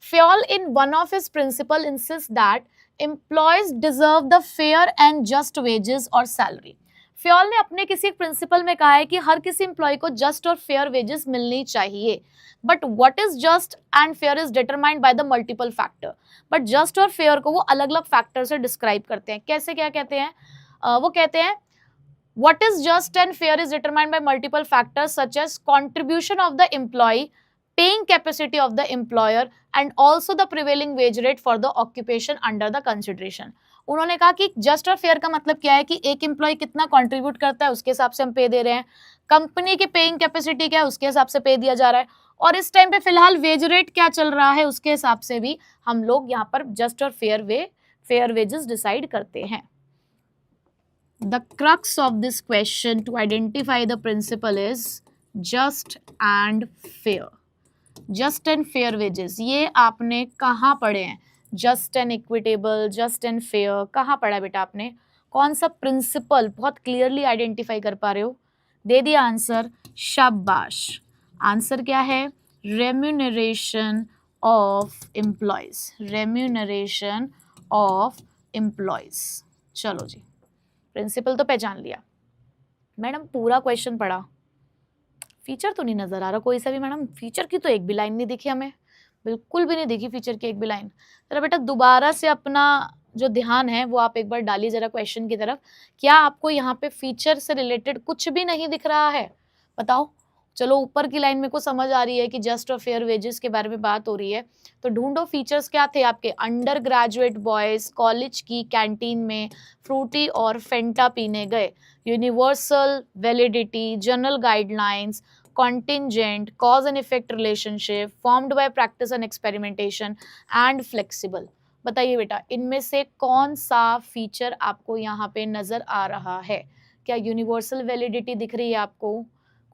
Fayol in one of his principle insist that employees deserve the fair and just wages और सैलरी। फ्यूल ने अपने किसी प्रिंसिपल में कहा है कि हर किसी एम्प्लॉय को जस्ट और फेयर वेजेस मिलनी चाहिए, but what is just and fair is determined by the multiple factor. But just और फेयर को वो अलग अलग फैक्टर से डिस्क्राइब करते हैं। कैसे, क्या कहते हैं, वो कहते हैं what is just and fair is determined by multiple factors such as contribution of the employee, paying capacity of the employer and also the prevailing wage rate for the occupation under the consideration। उन्होंने कहा कि जस्ट और फेयर का मतलब क्या है कि एक एम्प्लॉय कितना कंट्रीब्यूट करता है उसके हिसाब से हम पे दे रहे हैं, कंपनी की पेइंग कैपेसिटी क्या है उसके हिसाब से पे दिया जा रहा है, और इस टाइम पे फिलहाल वेज रेट क्या चल रहा है उसके हिसाब से भी हम लोग यहाँ पर जस्ट और फेयर वेजेस डिसाइड करते हैं। The crux of this question to identify the principle is just and fair. Just and fair wages, ये आपने कहाँ पढ़े हैं? Just and equitable, just and fair, कहाँ पढ़ा है बेटा आपने? कौन सा प्रिंसिपल बहुत क्लियरली आइडेंटिफाई कर पा रहे हो? दे दिया आंसर, शाबाश। आंसर क्या है? Remuneration of employees, remuneration of employees. चलो जी, प्रिंसिपल तो पहचान लिया। मैडम पूरा क्वेश्चन पढ़ा, फीचर तो नहीं नजर आ रहा कोई सा भी। मैडम फीचर की तो एक भी लाइन नहीं दिखी हमें, बिल्कुल भी नहीं दिखी फीचर की एक भी लाइन। जरा बेटा दोबारा से अपना जो ध्यान है वो आप एक बार डालिए जरा क्वेश्चन की तरफ। क्या आपको यहाँ पे फीचर से रिलेटेड कुछ भी नहीं दिख रहा है? बताओ। चलो ऊपर की लाइन में को समझ आ रही है कि जस्ट और फेयर वेजेस के बारे में बात हो रही है, तो ढूंढो फीचर्स क्या थे आपके। अंडर ग्रेजुएट बॉयज कॉलेज की कैंटीन में फ्रूटी और फेंटा पीने गए, universal validity, general guidelines, contingent, cause and effect relationship, formed by practice and experimentation and flexible। बताइए बेटा इनमें से कौन सा फीचर आपको यहाँ पे नजर आ रहा है? क्या यूनिवर्सल वैलिडिटी दिख रही है आपको?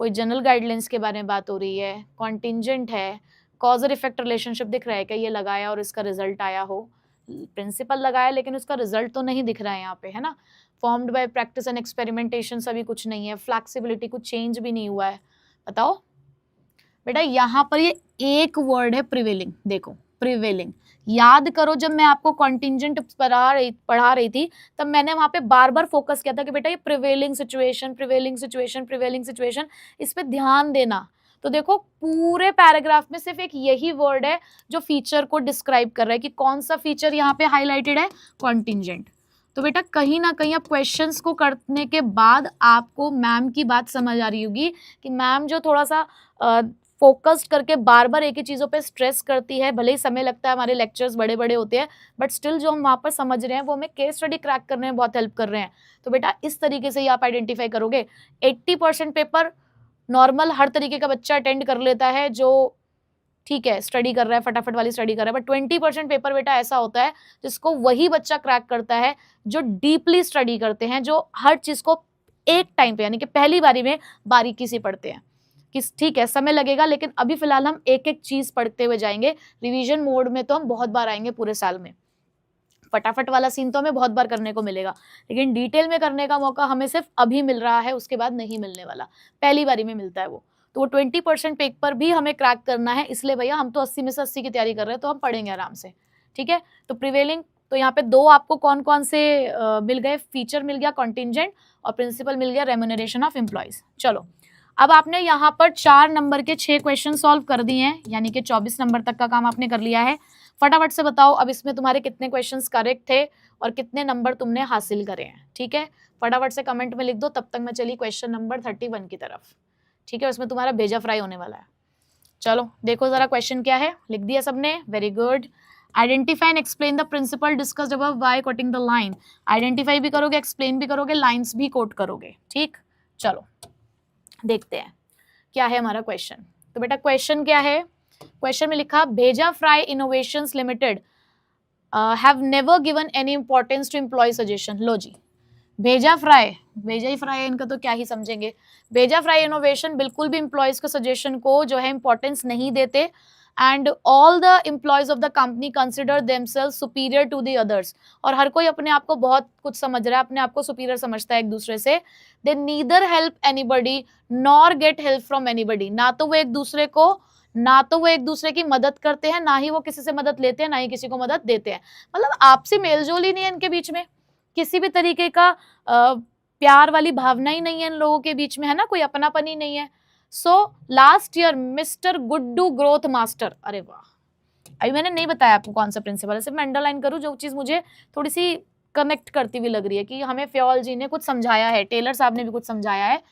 कोई जनरल गाइडलाइंस के बारे में बात हो रही है? कॉन्टिंजेंट है? कॉज और इफेक्ट रिलेशनशिप दिख रहा है क्या? ये लगाया और इसका रिजल्ट आया हो? प्रिंसिपल लगाया लेकिन उसका रिजल्ट तो नहीं दिख रहा है यहाँ पे, है ना। Formed by practice and experimentation सभी कुछ नहीं है, फ्लैक्सिबिलिटी कुछ चेंज भी नहीं हुआ है। बताओ बेटा यहाँ पर ये एक वर्ड है प्रिवेलिंग। देखो प्रिवेलिंग याद करो, जब मैं आपको कॉन्टिंजेंट पढ़ा रही थी तब मैंने वहां पे बार बार फोकस किया था कि बेटा ये prevailing situation, prevailing situation, prevailing situation, इस पे ध्यान देना। तो देखो पूरे पैराग्राफ में सिर्फ एक यही वर्ड है जो फीचर को डिस्क्राइब कर रहा है कि कौन सा फीचर यहाँ पे हाईलाइटेड है, कॉन्टिंजेंट। तो बेटा कहीं ना कहीं अब क्वेश्चंस को करने के बाद आपको मैम की बात समझ आ रही होगी कि मैम जो थोड़ा सा फोकस्ड करके बार बार एक ही चीज़ों पे स्ट्रेस करती है। भले ही समय लगता है, हमारे लेक्चर्स बड़े बड़े होते हैं, बट स्टिल जो हम वहाँ पर समझ रहे हैं वो हमें केस स्टडी क्रैक करने में बहुत हेल्प कर रहे हैं। तो बेटा इस तरीके से ही आप आइडेंटिफाई करोगे। 80% पेपर नॉर्मल हर तरीके का बच्चा अटेंड कर लेता है जो ठीक है स्टडी कर रहा है, फटाफट वाली स्टडी कर रहा है, बट 20% पेपर बेटा ऐसा होता है जिसको वही बच्चा क्रैक करता है जो डीपली स्टडी करते हैं, जो हर चीज को एक टाइम पे यानी कि पहली बारी में बारीकी से पढ़ते हैं। कि ठीक है समय लगेगा लेकिन अभी फिलहाल हम एक एक चीज पढ़ते हुए जाएंगे। रिवीजन मोड में तो हम बहुत बार आएंगे पूरे साल में, फटाफट वाला सीन तो हमें बहुत बार करने को मिलेगा, लेकिन डिटेल में करने का मौका हमें सिर्फ अभी मिल रहा है, उसके बाद नहीं मिलने वाला, पहली बारी में मिलता है वो। तो 20% पेपर भी हमें क्रैक करना है, इसलिए भैया हम तो 80 में से 80 की तैयारी कर रहे हैं, तो हम पढ़ेंगे आराम से। ठीक है, तो प्रिवेलिंग तो यहाँ पे दो आपको कौन कौन से मिल गए, फीचर मिल गया कॉन्टिंजेंट और प्रिंसिपल मिल गया रेम्यूनरेशन ऑफ एम्प्लॉयज। चलो अब आपने यहाँ पर 4 नंबर के 6 क्वेश्चन सॉल्व कर दिए हैं, यानी कि 24 नंबर तक का काम आपने कर लिया है। फटाफट से बताओ अब इसमें तुम्हारे कितने क्वेश्चंस करेक्ट थे और कितने नंबर तुमने हासिल करे हैं। ठीक है, फटाफट से कमेंट में लिख दो, तब तक मैं चली क्वेश्चन नंबर 31 की तरफ। ठीक है, उसमें तुम्हारा भेजा फ्राई होने वाला है। चलो देखो जरा क्वेश्चन क्या है, लिख दिया सबने, very good. Identify and explain the principle discussed above by quoting the line. Identify भी करोगे, एक्सप्लेन भी करोगे, लाइन्स भी कोट करोगे। ठीक, चलो देखते हैं क्या है हमारा क्वेश्चन। तो बेटा क्वेश्चन क्या है, क्वेश्चन में लिखा भेजा fry innovations limited have never given any importance to employ suggestion. लो जी, भेजा ही फ्राई है, इनका तो क्या ही समझेंगे। भेजा फ्राई इनोवेशन बिल्कुल भी एम्प्लॉयज के सजेशन को जो है इंपॉर्टेंस नहीं देते, and all the employees of the company consider themselves superior to the others. और हर कोई अपने आप को बहुत कुछ समझ रहा है, अपने आप को सुपीरियर समझता है एक दूसरे से। They neither help anybody nor get help from anybody. ना तो वो एक दूसरे की मदद करते हैं, ना ही वो किसी से मदद लेते हैं, ना ही किसी को मदद देते हैं। मतलब आपसी मेलजोल ही नहीं है इनके बीच में, किसी भी तरीके का प्यार वाली भावना ही नहीं है इन लोगों के बीच में, है ना, कोई अपनापन ही नहीं है। So last year mister Guddu growth master, अरे वाह, अभी मैंने नहीं बताया आपको कौन सा प्रिंसिपल है, सिर्फ मैं अंडरलाइन करूं जो चीज मुझे थोड़ी सी कनेक्ट करती हुई लग रही है कि हमें फ्योल जी ने कुछ समझाया है, टेलर साहब ने भी कुछ समझाया है,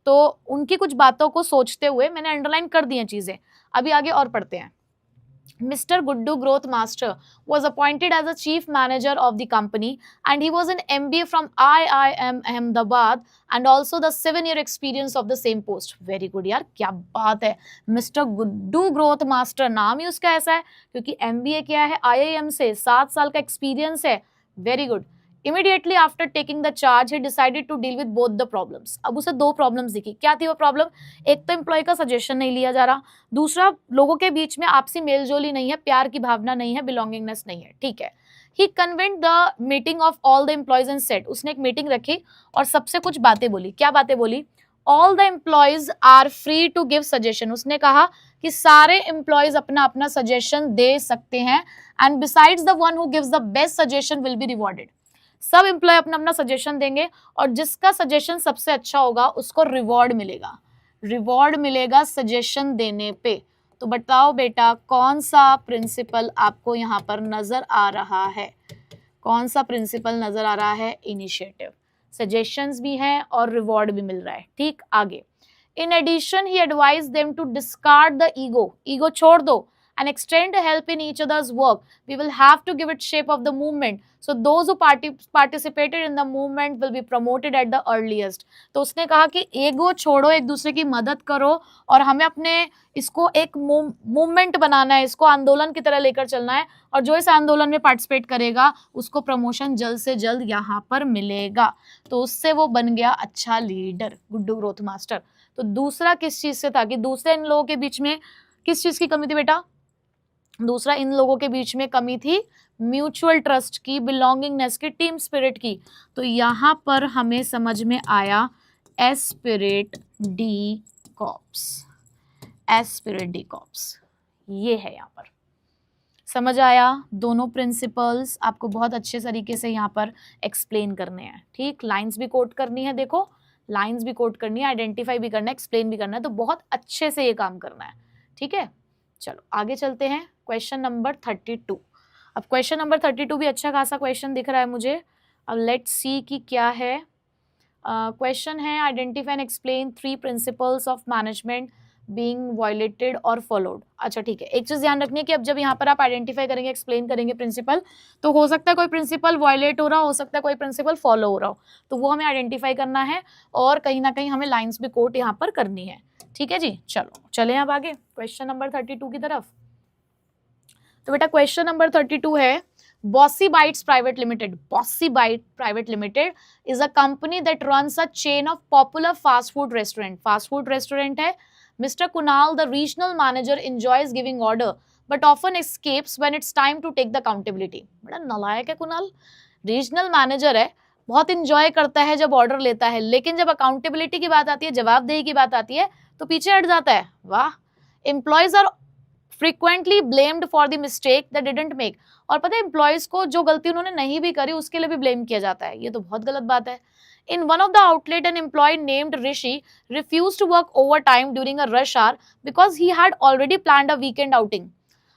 तो उनकी कुछ बातों को सोचते हुए मैंने अंडरलाइन कर दी हैं चीजें। अभी आगे और पढ़ते हैं। Mr. Guddu Growth Master was appointed as a chief manager of the company, and he was an MBA from IIM Ahmedabad and also the 7-year experience of the same post. Very good यार, क्या बात है। Mr. Guddu Growth Master नाम ही उसका ऐसा है क्योंकि MBA किया है IIM से, 7 साल का एक्सपीरियंस है। Very good. Immediately after taking the charge, he decided to deal with both the problems. अब उसे दो प्रॉब्लम्स दिखी. क्या थी वो प्रॉब्लम? एक तो एम्प्लॉय का सजेशन नहीं लिया जा रहा, दूसरा लोगों के बीच में आपसी मेलजोल ही नहीं है, प्यार की भावना नहीं है, बिलोंगिंगनेस नहीं है. ठीक है. He convened the meeting of all the employees and said, उसने एक मीटिंग रखी और सबसे कुछ बातें बोली. क्या बातें बोली? All the employees are free to give suggestion. उसने कहा कि सारे employees अपना अपना suggestion दे सकते हैं, and besides the one who gives the best suggestion will be rewarded. सब एम्प्लॉय अपना अपना सजेशन देंगे और जिसका सजेशन सबसे अच्छा होगा उसको रिवॉर्ड मिलेगा. रिवॉर्ड मिलेगा सजेशन देने पे. तो बताओ बेटा कौन सा प्रिंसिपल आपको यहाँ पर नजर आ रहा है? कौन सा प्रिंसिपल नजर आ रहा है? इनिशिएटिव. सजेशंस भी हैं और रिवॉर्ड भी मिल रहा है. ठीक, आगे. In addition he advise them to discard the ego. Ego छोड़ दो and extend help in each other's work. We will have to give it shape of the movement. So those who participated in the movement will be promoted at the earliest. तो उसने कहा कि ईगो छोड़ो, एक दूसरे की मदद करो और हमें अपने इसको एक मूवमेंट बनाना है, इसको आंदोलन की तरह लेकर चलना है और जो इस आंदोलन में पार्टिसिपेट करेगा उसको प्रमोशन जल्द से जल्द यहाँ पर मिलेगा. तो उससे वो बन गया अच्छा लीडर, गुड्डू ग्रोथ मास्टर. तो दूसरा किस चीज से था कि दूसरे इन लोगों के बीच में किस चीज की कमी थी बेटा? दूसरा इन लोगों के बीच में कमी थी म्यूचुअल ट्रस्ट की, बिलोंगिंगनेस की, टीम स्पिरिट की. तो यहाँ पर हमें समझ में आया Spirit D corps. Spirit D corps ये है. यहाँ पर समझ आया? दोनों प्रिंसिपल्स आपको बहुत अच्छे तरीके से यहाँ पर एक्सप्लेन करने हैं. ठीक, लाइंस भी कोट करनी है. देखो लाइंस भी कोट करनी है, आइडेंटिफाई भी करना है, एक्सप्लेन भी करना है. तो बहुत अच्छे से ये काम करना है. ठीक है, चलो आगे चलते हैं. Question number 32. अब क्वेश्चन नंबर 32 भी अच्छा खासा क्वेश्चन दिख रहा है मुझे. अब लेट्स सी कि क्या है. क्वेश्चन है identify and explain 3 principles of management being violated और फॉलोड. अच्छा ठीक है, एक चीज ध्यान रखनी है कि अब जब यहाँ पर आप आइडेंटिफाई करेंगे, एक्सप्लेन करेंगे प्रिंसिपल, तो हो सकता है कोई प्रिंसिपल वायलेट हो रहा हो सकता है कोई प्रिंसिपल फॉलो हो रहा हो. तो वो हमें आइडेंटिफाई करना है और कहीं ना कहीं हमें लाइन्स भी कोट यहाँ पर करनी है. ठीक है जी, चलो चलें अब आगे क्वेश्चन नंबर 32 की तरफ. तो बेटा क्वेश्चन नंबर 32 है Bossy Bites private limited. Bossy Bite private limited is a company that runs a chain of popular fast food restaurant. Fast food restaurant है. Mister Kunal the regional manager enjoys giving order but often escapes when it's time to take the accountability. बड़ा नालायक है कुणाल. रीजनल मैनेजर है, बहुत इंजॉय करता है जब ऑर्डर लेता है, लेकिन जब अकाउंटेबिलिटी की बात आती है, जवाबदेही की बात आती है, तो पीछे हट जाता है. वाह. Employees are frequently blamed for the mistake that didn't make. और पता है एम्प्लॉयज को जो गलती उन्होंने नहीं भी करी उसके लिए भी ब्लेम किया जाता है. ये तो बहुत गलत बात है. In one of the outlet, an employee named Rishi refused to work overtime during a rush hour because he had already planned a weekend outing.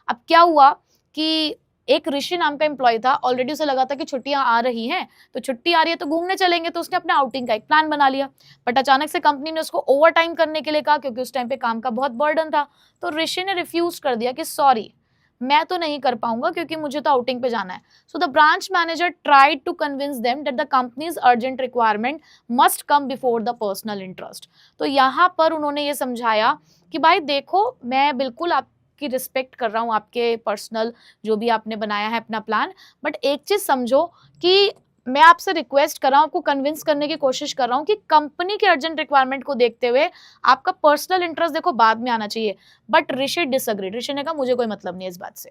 अब क्या हुआ कि एक ऋषि नाम का एम्प्लॉय था, ऑलरेडी उसे लगा था कि छुट्टियां आ रही हैं, तो छुट्टी आ रही है तो घूमने चलेंगे, तो उसने अपने आउटिंग का एक प्लान बना लिया. बट अचानक से कंपनी ने उसको ओवर टाइम करने के लिए कहा क्योंकि उस टाइम पे काम का बहुत बर्डन था. तो ऋषि ने रिफ्यूज कर दिया कि सॉरी मैं तो नहीं कर पाऊंगा क्योंकि मुझे तो आउटिंग पे जाना है. So the branch manager tried to convince them that the company's urgent requirement must come before the personal interest. तो यहाँ पर उन्होंने ये समझाया कि भाई देखो मैं बिल्कुल आपकी रिस्पेक्ट कर रहा हूँ, आपके पर्सनल जो भी आपने बनाया है अपना प्लान, बट एक चीज समझो कि मैं आपसे रिक्वेस्ट कर रहा हूँ, आपको कन्विंस करने की कोशिश कर रहा हूँ कि कंपनी के अर्जेंट रिक्वायरमेंट को देखते हुए आपका पर्सनल इंटरेस्ट देखो बाद में आना चाहिए. But Rishi disagreed. ऋषि ने कहा मुझे कोई मतलब नहीं है इस बात से,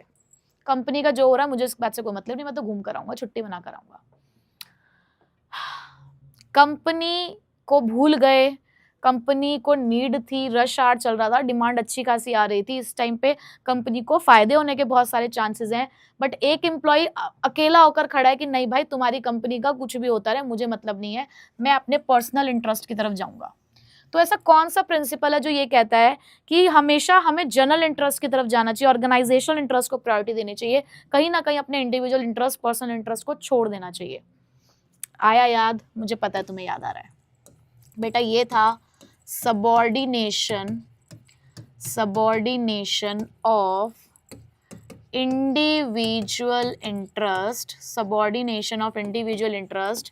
कंपनी का जो हो रहा है मुझे इस बात से कोई मतलब नहीं, मैं तो घूम कर आऊंगा, छुट्टी बना कर आऊंगा. कंपनी को भूल गए, कंपनी को नीड थी, रश आवर चल रहा था, डिमांड अच्छी खासी आ रही थी, इस टाइम पे कंपनी को फायदे होने के बहुत सारे चांसेस हैं. बट एक एम्प्लॉय अकेला होकर खड़ा है कि नहीं भाई तुम्हारी कंपनी का कुछ भी होता रहे, मुझे मतलब नहीं है, मैं अपने पर्सनल इंटरेस्ट की तरफ जाऊंगा. तो ऐसा कौन सा प्रिंसिपल है जो ये कहता है कि हमेशा हमें जनरल इंटरेस्ट की तरफ जाना चाहिए, ऑर्गेनाइजेशनल इंटरेस्ट को प्रायोरिटी देनी चाहिए, कहीं ना कहीं अपने इंडिविजुअल इंटरेस्ट, पर्सनल इंटरेस्ट को छोड़ देना चाहिए? आया याद? मुझे पता है तुम्हें याद आ रहा है बेटा. ये था subordination of individual interest, subordination of individual interest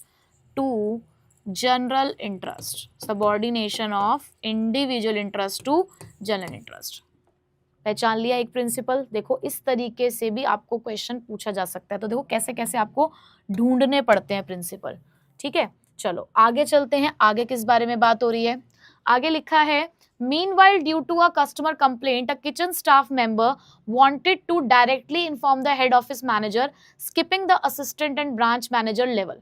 to general interest, subordination of individual interest to general interest. पहचान लिया एक प्रिंसिपल। देखो इस तरीके से भी आपको क्वेश्चन पूछा जा सकता है, तो देखो कैसे कैसे आपको ढूंढने पड़ते हैं प्रिंसिपल। ठीक है, चलो आगे चलते हैं। आगे किस बारे में बात हो रही है? आगे लिखा है meanwhile due to a customer complaint a kitchen staff member wanted to directly inform the head office manager skipping the assistant and branch manager level।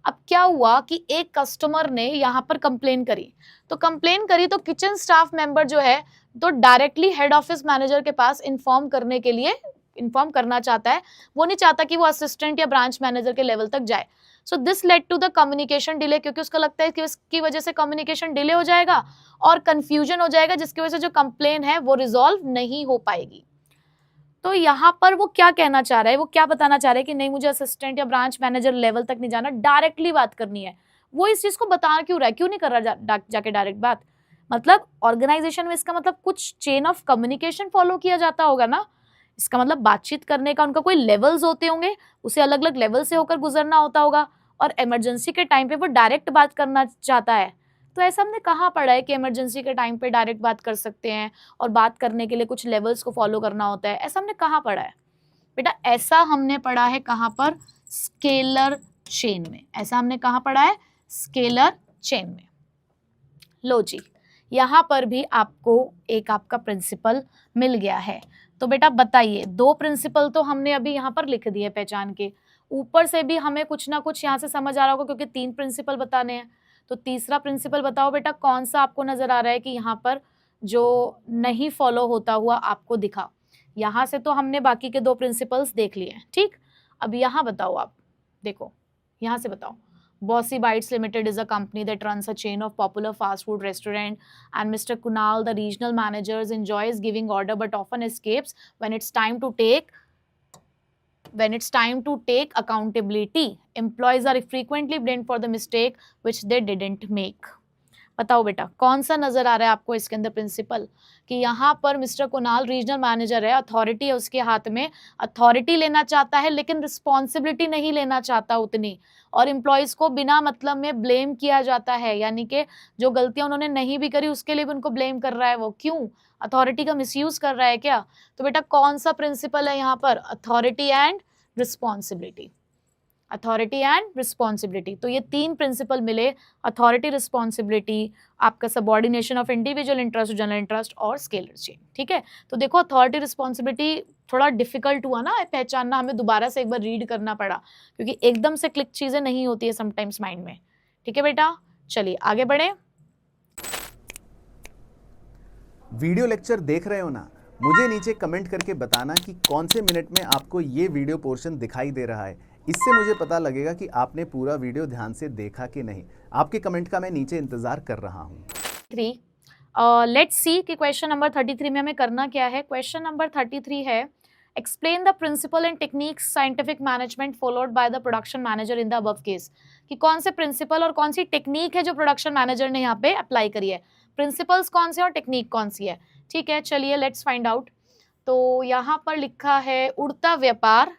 अब क्या हुआ कि एक कस्टमर ने यहाँ पर कंप्लेन करी, तो कंप्लेन करी तो किचन स्टाफ मेंबर जो है तो डायरेक्टली हेड ऑफिस मैनेजर के पास इन्फॉर्म करने के लिए इन्फॉर्म करना चाहता है, वो नहीं चाहता कि वो असिस्टेंट या ब्रांच मैनेजर के लेवल तक जाए। So this led to the communication delay, क्योंकि उसका लगता है कि इसकी वजह से कम्युनिकेशन डिले हो जाएगा और कंफ्यूजन हो जाएगा, जिसकी वजह से जो कंप्लेन है वो रिजॉल्व नहीं हो पाएगी। तो यहाँ पर वो क्या कहना चाह रहा है, वो क्या बताना चाह रहा है कि नहीं मुझे असिस्टेंट या ब्रांच मैनेजर लेवल तक नहीं जाना, डायरेक्टली बात करनी है। वो इस चीज को बता क्यों रहा है, क्यों नहीं कर रहा जाके डायरेक्ट बात? मतलब ऑर्गेनाइजेशन में इसका मतलब कुछ चेन ऑफ कम्युनिकेशन फॉलो किया जाता होगा ना, इसका मतलब बातचीत करने का उनका कोई लेवल्स होते होंगे, उसे अलग अलग लेवल से होकर गुजरना होता होगा, और इमरजेंसी के टाइम पे वो डायरेक्ट बात करना चाहता है। तो ऐसा हमने कहाँ पढ़ा है कि इमरजेंसी के टाइम पे डायरेक्ट बात कर सकते हैं और बात करने के लिए कुछ लेवल्स को फॉलो करना होता है? ऐसा हमने कहाँ पढ़ा है बेटा? ऐसा हमने पढ़ा है कहाँ पर? स्केलर चेन में। ऐसा हमने कहाँ पढ़ा है? स्केलर चेन में। लो जी, यहाँ पर भी आपको एक आपका प्रिंसिपल मिल गया है। तो बेटा बताइए, दो प्रिंसिपल तो हमने अभी यहाँ पर लिख दिए पहचान के, ऊपर से भी हमें कुछ ना कुछ यहाँ से समझ आ रहा होगा क्योंकि 3 प्रिंसिपल बताने हैं। तो तीसरा प्रिंसिपल बताओ बेटा, कौन सा आपको नजर आ रहा है कि यहाँ पर जो नहीं फॉलो होता हुआ आपको दिखा? यहाँ से तो हमने बाकी के 2 प्रिंसिपल्स देख लिए हैं, ठीक। अब यहाँ बताओ, आप देखो यहाँ से बताओ। Bossy Bites Limited is a company that runs a chain of popular fast food restaurant, and Mr. Kunal, the regional manager, enjoys giving order but often escapes when it's time to take accountability. Employees are frequently blamed for the mistake which they didn't make. बताओ बेटा, कौन सा नजर आ रहा है आपको इसके अंदर प्रिंसिपल? कि यहाँ पर मिस्टर कुणाल रीजनल मैनेजर है, अथॉरिटी है उसके हाथ में, अथॉरिटी लेना चाहता है लेकिन रिस्पॉन्सिबिलिटी नहीं लेना चाहता उतनी, और एम्प्लॉयज को बिना मतलब में ब्लेम किया जाता है, यानी कि जो गलतियां उन्होंने नहीं भी करी उसके लिए भी उनको ब्लेम कर रहा है। वो क्यों? अथॉरिटी का मिसयूज कर रहा है क्या? तो बेटा कौन सा प्रिंसिपल है यहाँ पर? Authority and responsibility. Authority and responsibility. तो ये 3 प्रिंसिपल मिले, अथॉरिटी, रिस्पॉन्सिबिलिटी, आपका subordination of individual interest, general interest और स्केलर चेन। ठीक है, तो देखो अथॉरिटी रिस्पॉन्सिबिलिटी थोड़ा डिफिकल्ट हुआ ना पहचानना, हमें दोबारा से एक बार रीड करना पड़ा क्योंकि एकदम से क्लिक चीजें नहीं होती है समटाइम्स माइंड में। ठीक है बेटा, चलिए आगे बढ़े। वीडियो लेक्चर देख रहे हो ना? मुझे नीचे कमेंट करके बताना कि कौन से मिनट में आपको ये वीडियो पोर्शन दिखाई दे रहा है। इससे मुझे पता लगेगा कि आपने पूरा वीडियो ध्यान से देखा कि नहीं। आपके कमेंट का मैं नीचे इंतजार कर रहा हूँ। लेट्स सी कि क्वेश्चन नंबर 33 में हमें करना क्या है। क्वेश्चन नंबर 33 है, explain the principle and techniques scientific management followed by the production manager in the above case. कि कौन से प्रिंसिपल और कौन सी टेक्निक है जो प्रोडक्शन मैनेजर ने यहाँ पे अप्लाई करी है। प्रिंसिपल्स कौन से और टेक्निक कौन सी है? ठीक है, चलिए लेट्स फाइंड आउट। तो यहाँ पर लिखा है उड़ता व्यापार,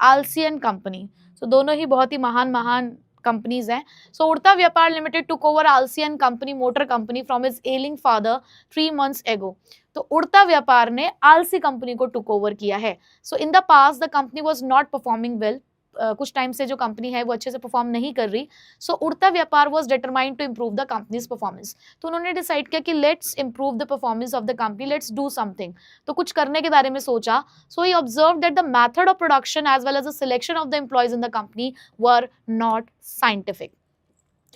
आलसियन कंपनी। सो दोनों ही बहुत ही महान कंपनीज हैं। So Udta Vyapar limited took over Aalsiyan company motor company from his ailing father 3 months एगो। तो उड़ता व्यापार ने आलसी कंपनी को टुक ओवर किया है। So in the past the company was not performing well. कुछ टाइम से जो कंपनी है वो अच्छे से परफॉर्म नहीं कर रही। So Udta Vyapar was determined to improve the company's performance. तो उन्होंने डिसाइड किया कि let's improve the performance of the company, let's do something. तो कुछ करने के बारे में सोचा। So he observe that the method of production as well as the selection of the employees in the company were not scientific.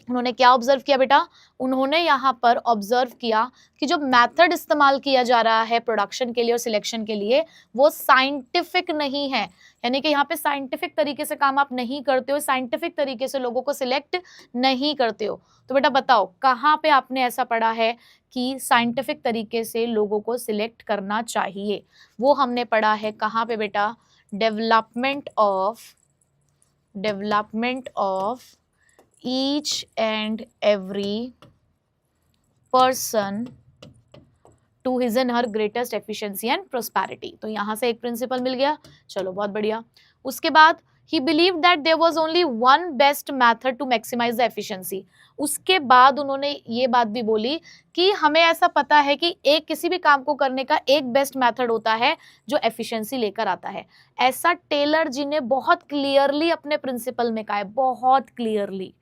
उन्होंने क्या ऑब्जर्व किया बेटा? उन्होंने यहाँ पर ऑब्जर्व किया कि जो मेथड इस्तेमाल किया जा रहा है प्रोडक्शन के लिए और सिलेक्शन के लिए वो साइंटिफिक नहीं है। यानी कि यहाँ पे साइंटिफिक तरीके से काम आप नहीं करते हो, साइंटिफिक तरीके से लोगों को सिलेक्ट नहीं करते हो। तो बेटा बताओ कहाँ पे आपने ऐसा पढ़ा है कि साइंटिफिक तरीके से लोगों को सिलेक्ट करना चाहिए? वो हमने पढ़ा है कहाँ पे बेटा? Development of each and every person to his and her greatest efficiency and prosperity। तो यहाँ से एक प्रिंसिपल मिल गया, चलो बहुत बढ़िया। उसके बाद he believe that there was only one best method to maximise the efficiency. उसके बाद उन्होंने ये बात भी बोली कि हमें ऐसा पता है कि एक किसी भी काम को करने का एक बेस्ट मेथड होता है जो एफिशिएंसी लेकर आता है। ऐसा टेलर जी ने बहुत क्लियरली अपने प्रिंसिपल में कहा है, बहुत क्लियरली।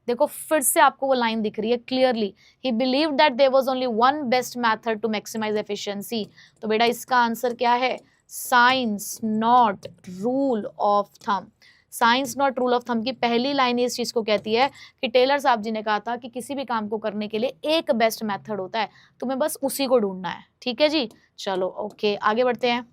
देखो फिर से आपको वो लाइन दिख रही है clearly, he believe that there was only one best method to maximise efficiency. तो बेटा इसका आंसर क्या है? Science not rule of thumb. Science not rule of thumb की पहली लाइन इस चीज को कहती है कि टेलर साहब जी ने कहा था कि किसी भी काम को करने के लिए एक बेस्ट मेथड होता है, तुम्हें बस उसी को ढूंढना है। ठीक है जी, चलो ओके आगे बढ़ते हैं।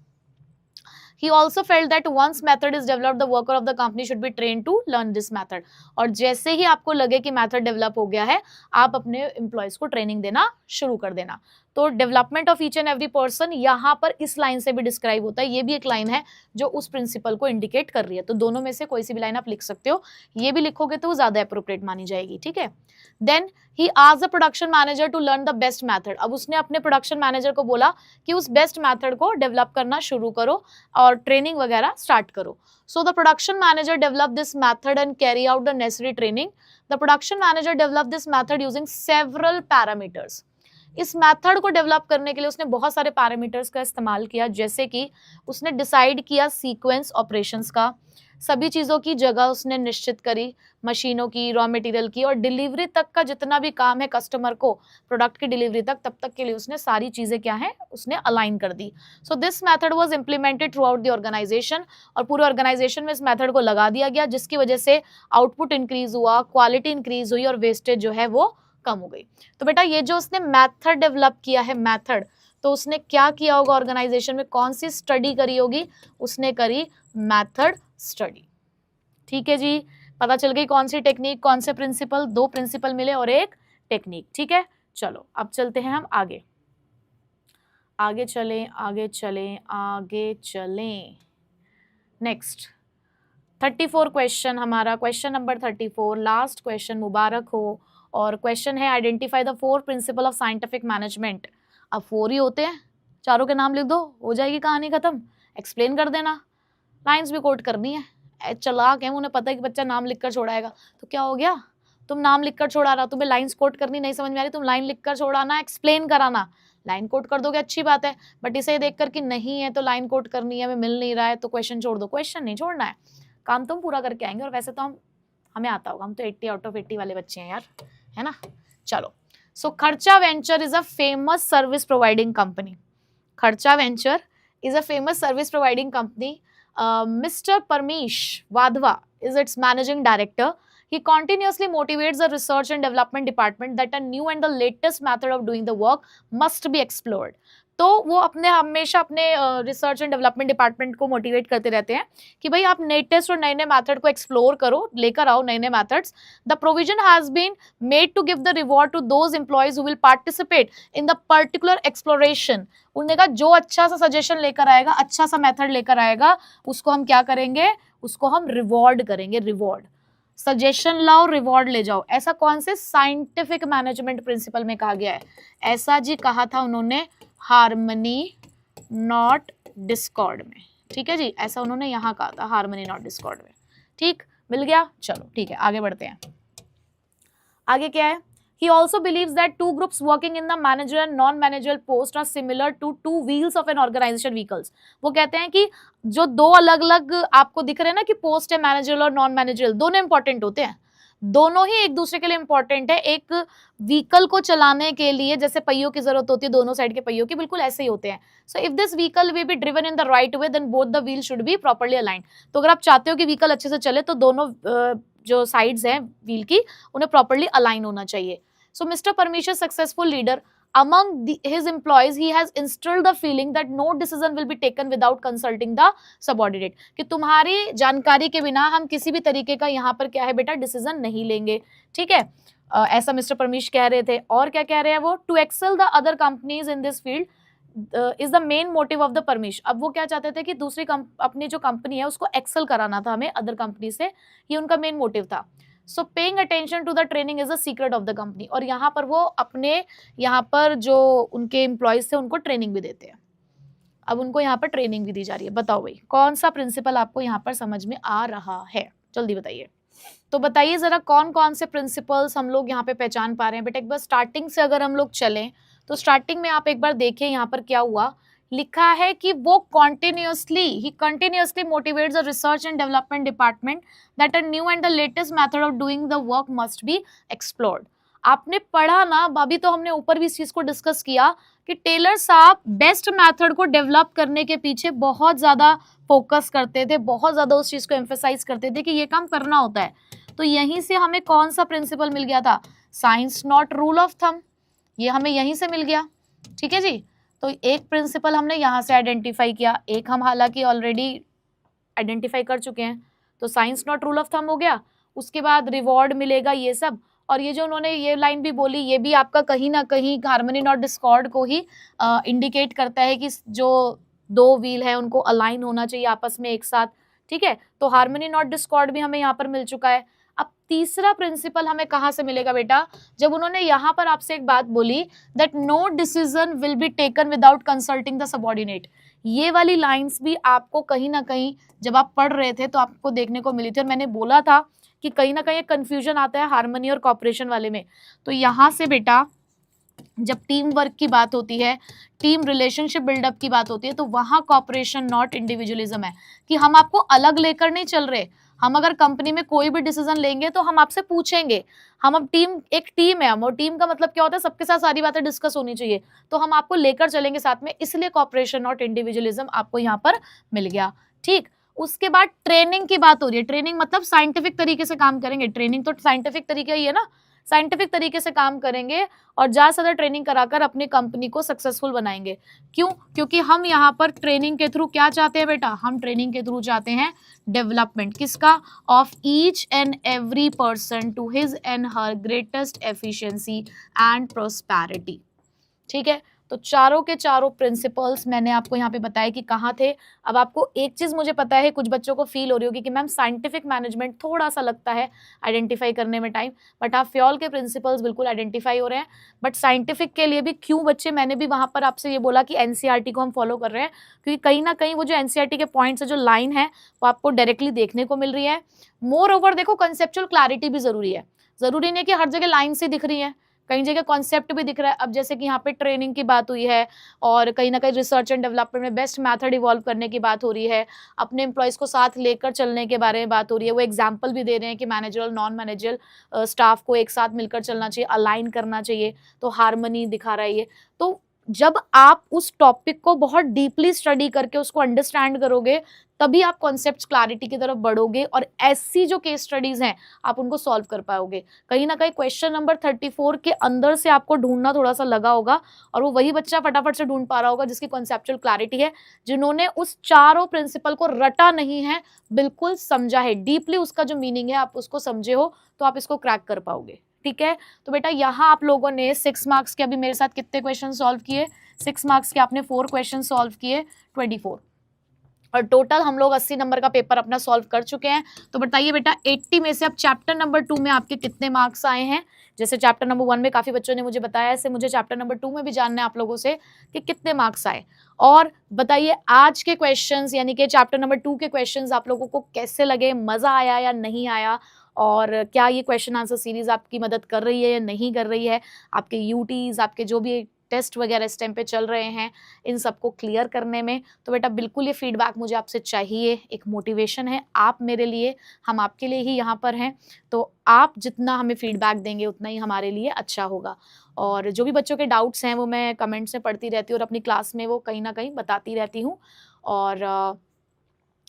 He also felt that once method is developed, the worker of the company should be trained to learn this method. और जैसे ही आपको लगे कि मेथड डेवलप हो गया है, आप अपने एम्प्लॉयज को ट्रेनिंग देना शुरू कर देना। तो development of each and every person यहाँ पर इस लाइन से भी डिस्क्राइब होता है। ये भी एक लाइन है जो उस प्रिंसिपल को इंडिकेट कर रही है। तो दोनों में से कोई सी भी लाइन आप लिख सकते हो, ये भी लिखोगे तो वो ज्यादा अप्रोप्रिएट मानी जाएगी। ठीक है, then he asked the production manager to learn the best method. अब उसने अपने प्रोडक्शन मैनेजर को बोला कि उस बेस्ट मेथड को डेवलप करना शुरू करो और ट्रेनिंग वगैरह स्टार्ट करो। So the production manager develop this method and carry out the necessary training. The production manager develop this method using several parameters. इस मेथड को डेवलप करने के लिए उसने बहुत सारे पैरामीटर्स का इस्तेमाल किया, जैसे कि उसने डिसाइड किया सीक्वेंस ऑपरेशंस का, सभी चीज़ों की जगह उसने निश्चित करी, मशीनों की, रॉ मटेरियल की, और डिलीवरी तक का जितना भी काम है कस्टमर को प्रोडक्ट की डिलीवरी तक, तब तक के लिए उसने सारी चीज़ें क्या है उसने अलाइन कर दी। So this method was implemented throughout the organisation, और पूरे ऑर्गेनाइजेशन में इस मेथड को लगा दिया गया, जिसकी वजह से आउटपुट इंक्रीज हुआ, क्वालिटी इंक्रीज हुई और वेस्टेज जो है वो कम हो गई। तो बेटा ये जो उसने मेथड डेवलप किया है मेथड, तो उसने क्या किया होगा ऑर्गेनाइजेशन में, कौन सी स्टडी करी होगी? उसने करी मेथड स्टडी। ठीक है जी, पता चल गई कौन सी टेक्निक, कौन से प्रिंसिपल, दो प्रिंसिपल मिले और एक टेक्निक। ठीक है, चलो अब चलते हैं हम आगे, आगे चलें आगे चलें आगे चलें। नेक्स्ट 34 क्वेश्चन हमारा, क्वेश्चन नंबर 34, लास्ट क्वेश्चन, मुबारक हो। और क्वेश्चन है identify the 4 principle of scientific management. अब 4 ही होते हैं, चारों के नाम लिख दो, हो जाएगी कहानी खत्म। एक्सप्लेन कर देना, लाइंस भी कोट करनी है। चलाक है, उन्हें पता है कि बच्चा नाम लिखकर छोड़ाएगा, तो क्या हो गया, तुम नाम लिखकर छोड़ा रहा, तुम्हें लाइंस कोट करनी नहीं समझ में आ रही, तुम लाइन लिखकर छोड़ाना, एक्सप्लेन कराना। लाइन कोट कर दोगे अच्छी बात है, बट इसे देख कर कि नहीं है तो लाइन कोट करनी है, हमें मिल नहीं रहा है तो क्वेश्चन छोड़ दो। क्वेश्चन नहीं छोड़ना है, काम तुम पूरा करके आएंगे। और वैसे तो हमें आता होगा, हम तो 80 आउट ऑफ 80 वाले बच्चे हैं यार, है ना। चलो, सो खर्चा venture is a famous service providing company. खर्चा venture is a famous service providing company. Mr. Parmesh Wadhwa is its managing director. He continuously motivates the research and development department that a new and the latest method of doing the work must be explored. तो वो अपने हमेशा अपने रिसर्च एंड डेवलपमेंट डिपार्टमेंट को मोटिवेट करते रहते हैं कि भाई आप लेटेस्ट और नए नए मेथड को एक्सप्लोर करो, लेकर आओ नए नए methods. The provision has been made to give the reward to those employees who will participate in the particular exploration. उन्होंने कहा जो अच्छा सा सजेशन लेकर आएगा, अच्छा सा मेथड लेकर आएगा, उसको हम क्या करेंगे, उसको हम रिवॉर्ड करेंगे। रिवॉर्ड, सजेशन लाओ रिवॉर्ड ले जाओ, ऐसा कौन से साइंटिफिक मैनेजमेंट प्रिंसिपल में कहा गया है? ऐसा जी कहा था उन्होंने हार्मनी नॉट डिस्कॉर्ड में। ठीक है जी, ऐसा उन्होंने यहाँ कहा था, हार्मनी नॉट डिस्कॉर्ड में। ठीक, मिल गया, चलो ठीक है आगे बढ़ते हैं। आगे क्या है? He also believes that two groups working in the managerial and non-managerial post are similar to two wheels of an organization vehicles. वो कहते हैं कि जो दो अलग अलग आपको दिख रहे हैं ना कि पोस्ट है मैनेजरियल और नॉन मैनेजरियल, दोनों इंपॉर्टेंट होते हैं, दोनों ही एक दूसरे के लिए इंपॉर्टेंट है। एक व्हीकल को चलाने के लिए जैसे पहियों की जरूरत होती है, दोनों साइड के पहियों की, बिल्कुल ऐसे ही होते हैं। So if this vehicle will be driven in the right way then both the wheel should be properly aligned. तो अगर आप चाहते हो कि व्हीकल अच्छे से चले तो दोनों जो साइड्स हैं व्हील की, उन्हें प्रॉपर्ली अलाइन होना चाहिए। So Mr. Parmesh, successful leader, among his employees, he has instilled the feeling that no decision will be taken without consulting the subordinate. कि तुम्हारी जानकारी के बिना हम किसी भी तरीके का यहाँ पर क्या है बेटा डिसीजन नहीं लेंगे। ठीक है, ऐसा मिस्टर परमेश कह रहे थे। और क्या कह रहे हैं वो? To excel the other companies in this field is the main motive of the Paramesh. अब वो क्या चाहते थे कि दूसरी अपनी जो कंपनी है उसको एक्सेल कराना था हमें अदर कंपनी से, ये उनका मेन मोटिव था। So paying attention to the training is the secret of the company. और यहाँ पर वो अपने यहाँ पर जो उनके एम्प्लॉयज थे उनको ट्रेनिंग भी देते हैं। अब उनको यहाँ पर ट्रेनिंग भी दी जा रही है। बताओ भाई कौन सा प्रिंसिपल आपको यहाँ पर समझ में आ रहा है, जल्दी बताइए। तो बताइए जरा कौन कौन से प्रिंसिपल्स हम लोग यहाँ पे पहचान पा रहे हैं। बेटा एक बार स्टार्टिंग से अगर हम लोग चलें तो स्टार्टिंग में आप एक बार देखिए यहाँ पर क्या हुआ, लिखा है कि वो he continuously motivates the research and development department that a new and the latest method of doing the work must be explored. आपने पढ़ा ना, अभी तो हमने ऊपर भी इस चीज को डिस्कस किया कि टेलर साहब बेस्ट मेथड को डेवलप करने के पीछे बहुत ज्यादा फोकस करते थे, बहुत ज्यादा उस चीज को एम्फेसाइज करते थे कि ये काम करना होता है। तो यहीं से हमें कौन सा प्रिंसिपल मिल गया था, science not rule of thumb, ये हमें यहीं से मिल गया। ठीक है जी, तो एक प्रिंसिपल हमने यहाँ से आइडेंटिफाई किया, एक हम हालांकि ऑलरेडी आइडेंटिफाई कर चुके हैं, तो science not rule of thumb हो गया। उसके बाद रिवॉर्ड मिलेगा ये सब, और ये जो उन्होंने ये लाइन भी बोली ये भी आपका कहीं ना कहीं हार्मनी नॉट डिस्कॉर्ड को ही इंडिकेट करता है कि जो दो व्हील है उनको अलाइन होना चाहिए आपस में एक साथ। ठीक है, तो हार्मनी नॉट डिस्कॉर्ड भी हमें यहाँ पर मिल चुका है। अब तीसरा प्रिंसिपल हमें कहाँ से मिलेगा बेटा, जब उन्होंने यहाँ पर आपसे एक बात बोली that no decision will be taken without consulting the subordinate. ये वाली लाइंस भी आपको कहीं ना कहीं जब आप पढ़ रहे थे तो आपको देखने को मिली थी, और मैंने बोला था कि कहीं ना कहीं कंफ्यूजन आता है हार्मनी और कॉपरेशन वाले में। तो यहाँ से बेटा जब टीम वर्क की बात होती है, टीम रिलेशनशिप बिल्डअप की बात होती है, तो वहां कॉपरेशन नॉट इंडिविजुअलिज्म है कि हम आपको अलग लेकर नहीं चल रहे। हम अगर कंपनी में कोई भी डिसीजन लेंगे तो हम आपसे पूछेंगे, हम अब एक टीम है हम, और टीम का मतलब क्या होता है, सबके साथ सारी बातें डिस्कस होनी चाहिए, तो हम आपको लेकर चलेंगे साथ में, इसलिए कॉपरेशन नॉट इंडिविजुअलिज्म आपको यहाँ पर मिल गया। ठीक, उसके बाद ट्रेनिंग की बात हो रही है, ट्रेनिंग मतलब साइंटिफिक तरीके से काम करेंगे, ट्रेनिंग तो साइंटिफिक तरीका ही है ना, साइंटिफिक तरीके से काम करेंगे और ज्यादा से ज्यादा ट्रेनिंग कराकर अपनी कंपनी को सक्सेसफुल बनाएंगे। क्यों, क्योंकि हम यहाँ पर ट्रेनिंग के थ्रू क्या चाहते हैं बेटा, हम ट्रेनिंग के थ्रू चाहते हैं डेवलपमेंट किसका, of each and every person to his and her greatest efficiency and prosperity. ठीक है, तो चारों के चारों प्रिंसिपल्स मैंने आपको यहाँ पे बताया कि कहाँ थे। अब आपको एक चीज मुझे पता है, कुछ बच्चों को फील हो रही होगी कि मैम साइंटिफिक मैनेजमेंट थोड़ा सा लगता है आइडेंटिफाई करने में टाइम, बट हाँ फ्योल के प्रिंसिपल्स बिल्कुल आइडेंटिफाई हो रहे हैं। बट साइंटिफिक के लिए भी क्यों बच्चे, मैंने भी वहां पर आपसे ये बोला कि एनसीईआरटी को हम फॉलो कर रहे हैं, क्योंकि कहीं ना कहीं वो जो एनसीईआरटी के पॉइंट्स है, जो लाइन है, वो आपको डायरेक्टली देखने को मिल रही है। मोर ओवर देखो कंसेप्चुअल क्लैरिटी भी जरूरी है, जरूरी नहीं कि हर जगह लाइन से दिख रही है, कई जगह कॉन्सेप्ट भी दिख रहा है। अब जैसे कि यहाँ पे ट्रेनिंग की बात हुई है, और कहीं ना कहीं रिसर्च एंड डेवलपमेंट में बेस्ट मेथड इवॉल्व करने की बात हो रही है, अपने एम्प्लॉयज को साथ लेकर चलने के बारे में बात हो रही है, वो एग्जाम्पल भी दे रहे हैं कि मैनेजरल नॉन मैनेजरल स्टाफ को एक साथ मिलकर चलना चाहिए, अलाइन करना चाहिए, तो हार्मनी दिखा रहा है ये। तो जब आप उस टॉपिक को बहुत डीपली स्टडी करके उसको अंडरस्टैंड करोगे, तभी आप कॉन्सेप्ट क्लैरिटी की तरफ बढ़ोगे, और ऐसी जो केस स्टडीज हैं आप उनको सॉल्व कर पाओगे। कहीं ना कहीं क्वेश्चन नंबर 34 के अंदर से आपको ढूंढना थोड़ा सा लगा होगा, और वो वही बच्चा फटाफट से ढूंढ पा रहा होगा जिसकी कॉन्सेप्चुअल क्लैरिटी है, जिन्होंने उस चारों प्रिंसिपल को रटा नहीं है, बिल्कुल समझा है डीपली, उसका जो मीनिंग है आप उसको समझे हो, तो आप इसको क्रैक कर पाओगे। ठीक है, तो बेटा यहाँ आप लोगों ने 6 मार्क्स के अभी मेरे साथ कितने क्वेश्चन सॉल्व किए, 6 मार्क्स के आपने 4 क्वेश्चन सॉल्व किए, 24, और टोटल हम लोग 80 नंबर का पेपर अपना सॉल्व कर चुके हैं। तो बताइए बेटा 80 में से अब चैप्टर नंबर 2 में आपके कितने मार्क्स आए हैं। जैसे चैप्टर नंबर 1 में काफी बच्चों ने मुझे बताया, ऐसे मुझे चैप्टर नंबर 2 में भी जानना है आप लोगों से कि कितने मार्क्स आए। और बताइए आज के क्वेश्चंस यानी कि चैप्टर नंबर 2 के क्वेश्चंस आप लोगों को कैसे लगे, मजा आया या नहीं आया, और क्या ये क्वेश्चन आंसर सीरीज आपकी मदद कर रही है या नहीं कर रही है, आपके यूटीज, आपके जो भी टेस्ट वगैरह इस टाइम पे चल रहे हैं, इन सबको क्लियर करने में। तो बेटा बिल्कुल ये फीडबैक मुझे आपसे चाहिए, एक मोटिवेशन है, आप मेरे लिए, हम आपके लिए ही यहाँ पर हैं, तो आप जितना हमें फीडबैक देंगे उतना ही हमारे लिए अच्छा होगा। और जो भी बच्चों के डाउट्स हैं वो मैं कमेंट्स में पढ़ती रहती हूँ, और अपनी क्लास में वो कहीं ना कहीं बताती रहती हूँ। और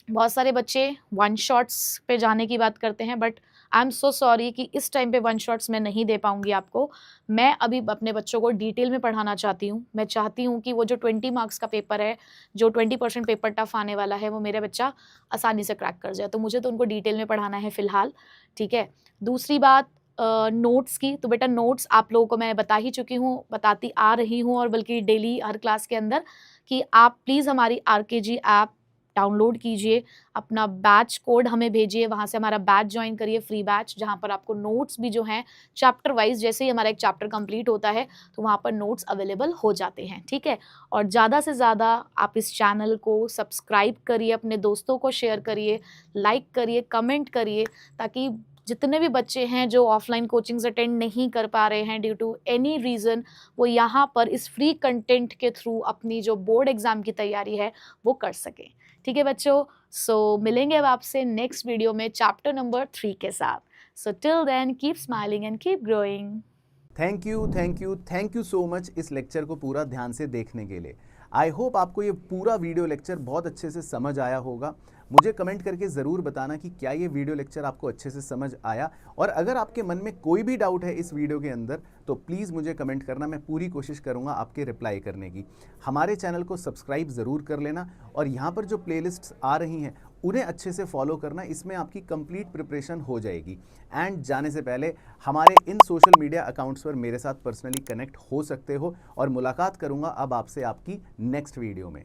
बहुत सारे बच्चे वन शॉट्स पे जाने की बात करते हैं, but I am so sorry कि इस टाइम पे वन शॉट्स मैं नहीं दे पाऊंगी आपको। मैं अभी अपने बच्चों को डिटेल में पढ़ाना चाहती हूँ। मैं चाहती हूँ कि वो जो 20 मार्क्स का पेपर है, जो 20% पेपर टफ आने वाला है, वो मेरा बच्चा आसानी से क्रैक कर जाए। तो मुझे तो उनको डिटेल में पढ़ाना है फिलहाल। ठीक है, दूसरी बात नोट्स की, तो बेटा नोट्स आप लोगों को मैं बता ही चुकी हूँ, बताती आ रही हूँ, और बल्कि डेली हर क्लास के अंदर, कि आप प्लीज़ हमारी RKG ऐप डाउनलोड कीजिए, अपना बैच कोड हमें भेजिए, वहाँ से हमारा बैच ज्वाइन करिए, फ्री बैच, जहाँ पर आपको नोट्स भी जो हैं चैप्टर वाइज, जैसे ही हमारा एक चैप्टर कंप्लीट होता है तो वहाँ पर नोट्स अवेलेबल हो जाते हैं, ठीक है। और ज़्यादा से ज़्यादा आप इस चैनल को सब्सक्राइब करिए, अपने दोस्तों को शेयर करिए, लाइक करिए, कमेंट करिए, ताकि जितने भी बच्चे हैं जो ऑफलाइन कोचिंग्स अटेंड नहीं कर पा रहे हैं ड्यू टू एनी रीज़न, वो यहाँ पर इस फ्री कंटेंट के थ्रू अपनी जो बोर्ड एग्ज़ाम की तैयारी है वो कर सकें, ठीक है बच्चों। सो मिलेंगे अब आपसे नेक्स्ट वीडियो में चैप्टर नंबर 3 के साथ। So till then keep smiling and keep growing. Thank you thank you thank you so much इस लेक्चर को पूरा ध्यान से देखने के लिए। आई होप आपको ये पूरा वीडियो लेक्चर बहुत अच्छे से समझ आया होगा। मुझे कमेंट करके ज़रूर बताना कि क्या ये वीडियो लेक्चर आपको अच्छे से समझ आया, और अगर आपके मन में कोई भी डाउट है इस वीडियो के अंदर तो प्लीज़ मुझे कमेंट करना, मैं पूरी कोशिश करूँगा आपके रिप्लाई करने की। हमारे चैनल को सब्सक्राइब ज़रूर कर लेना, और यहाँ पर जो प्लेलिस्ट्स आ रही हैं उन्हें अच्छे से फॉलो करना, इसमें आपकी कंप्लीट प्रिपरेशन हो जाएगी। एंड जाने से पहले हमारे इन सोशल मीडिया अकाउंट्स पर मेरे साथ पर्सनली कनेक्ट हो सकते हो, और मुलाकात करूँगा अब आपसे आपकी नेक्स्ट वीडियो में।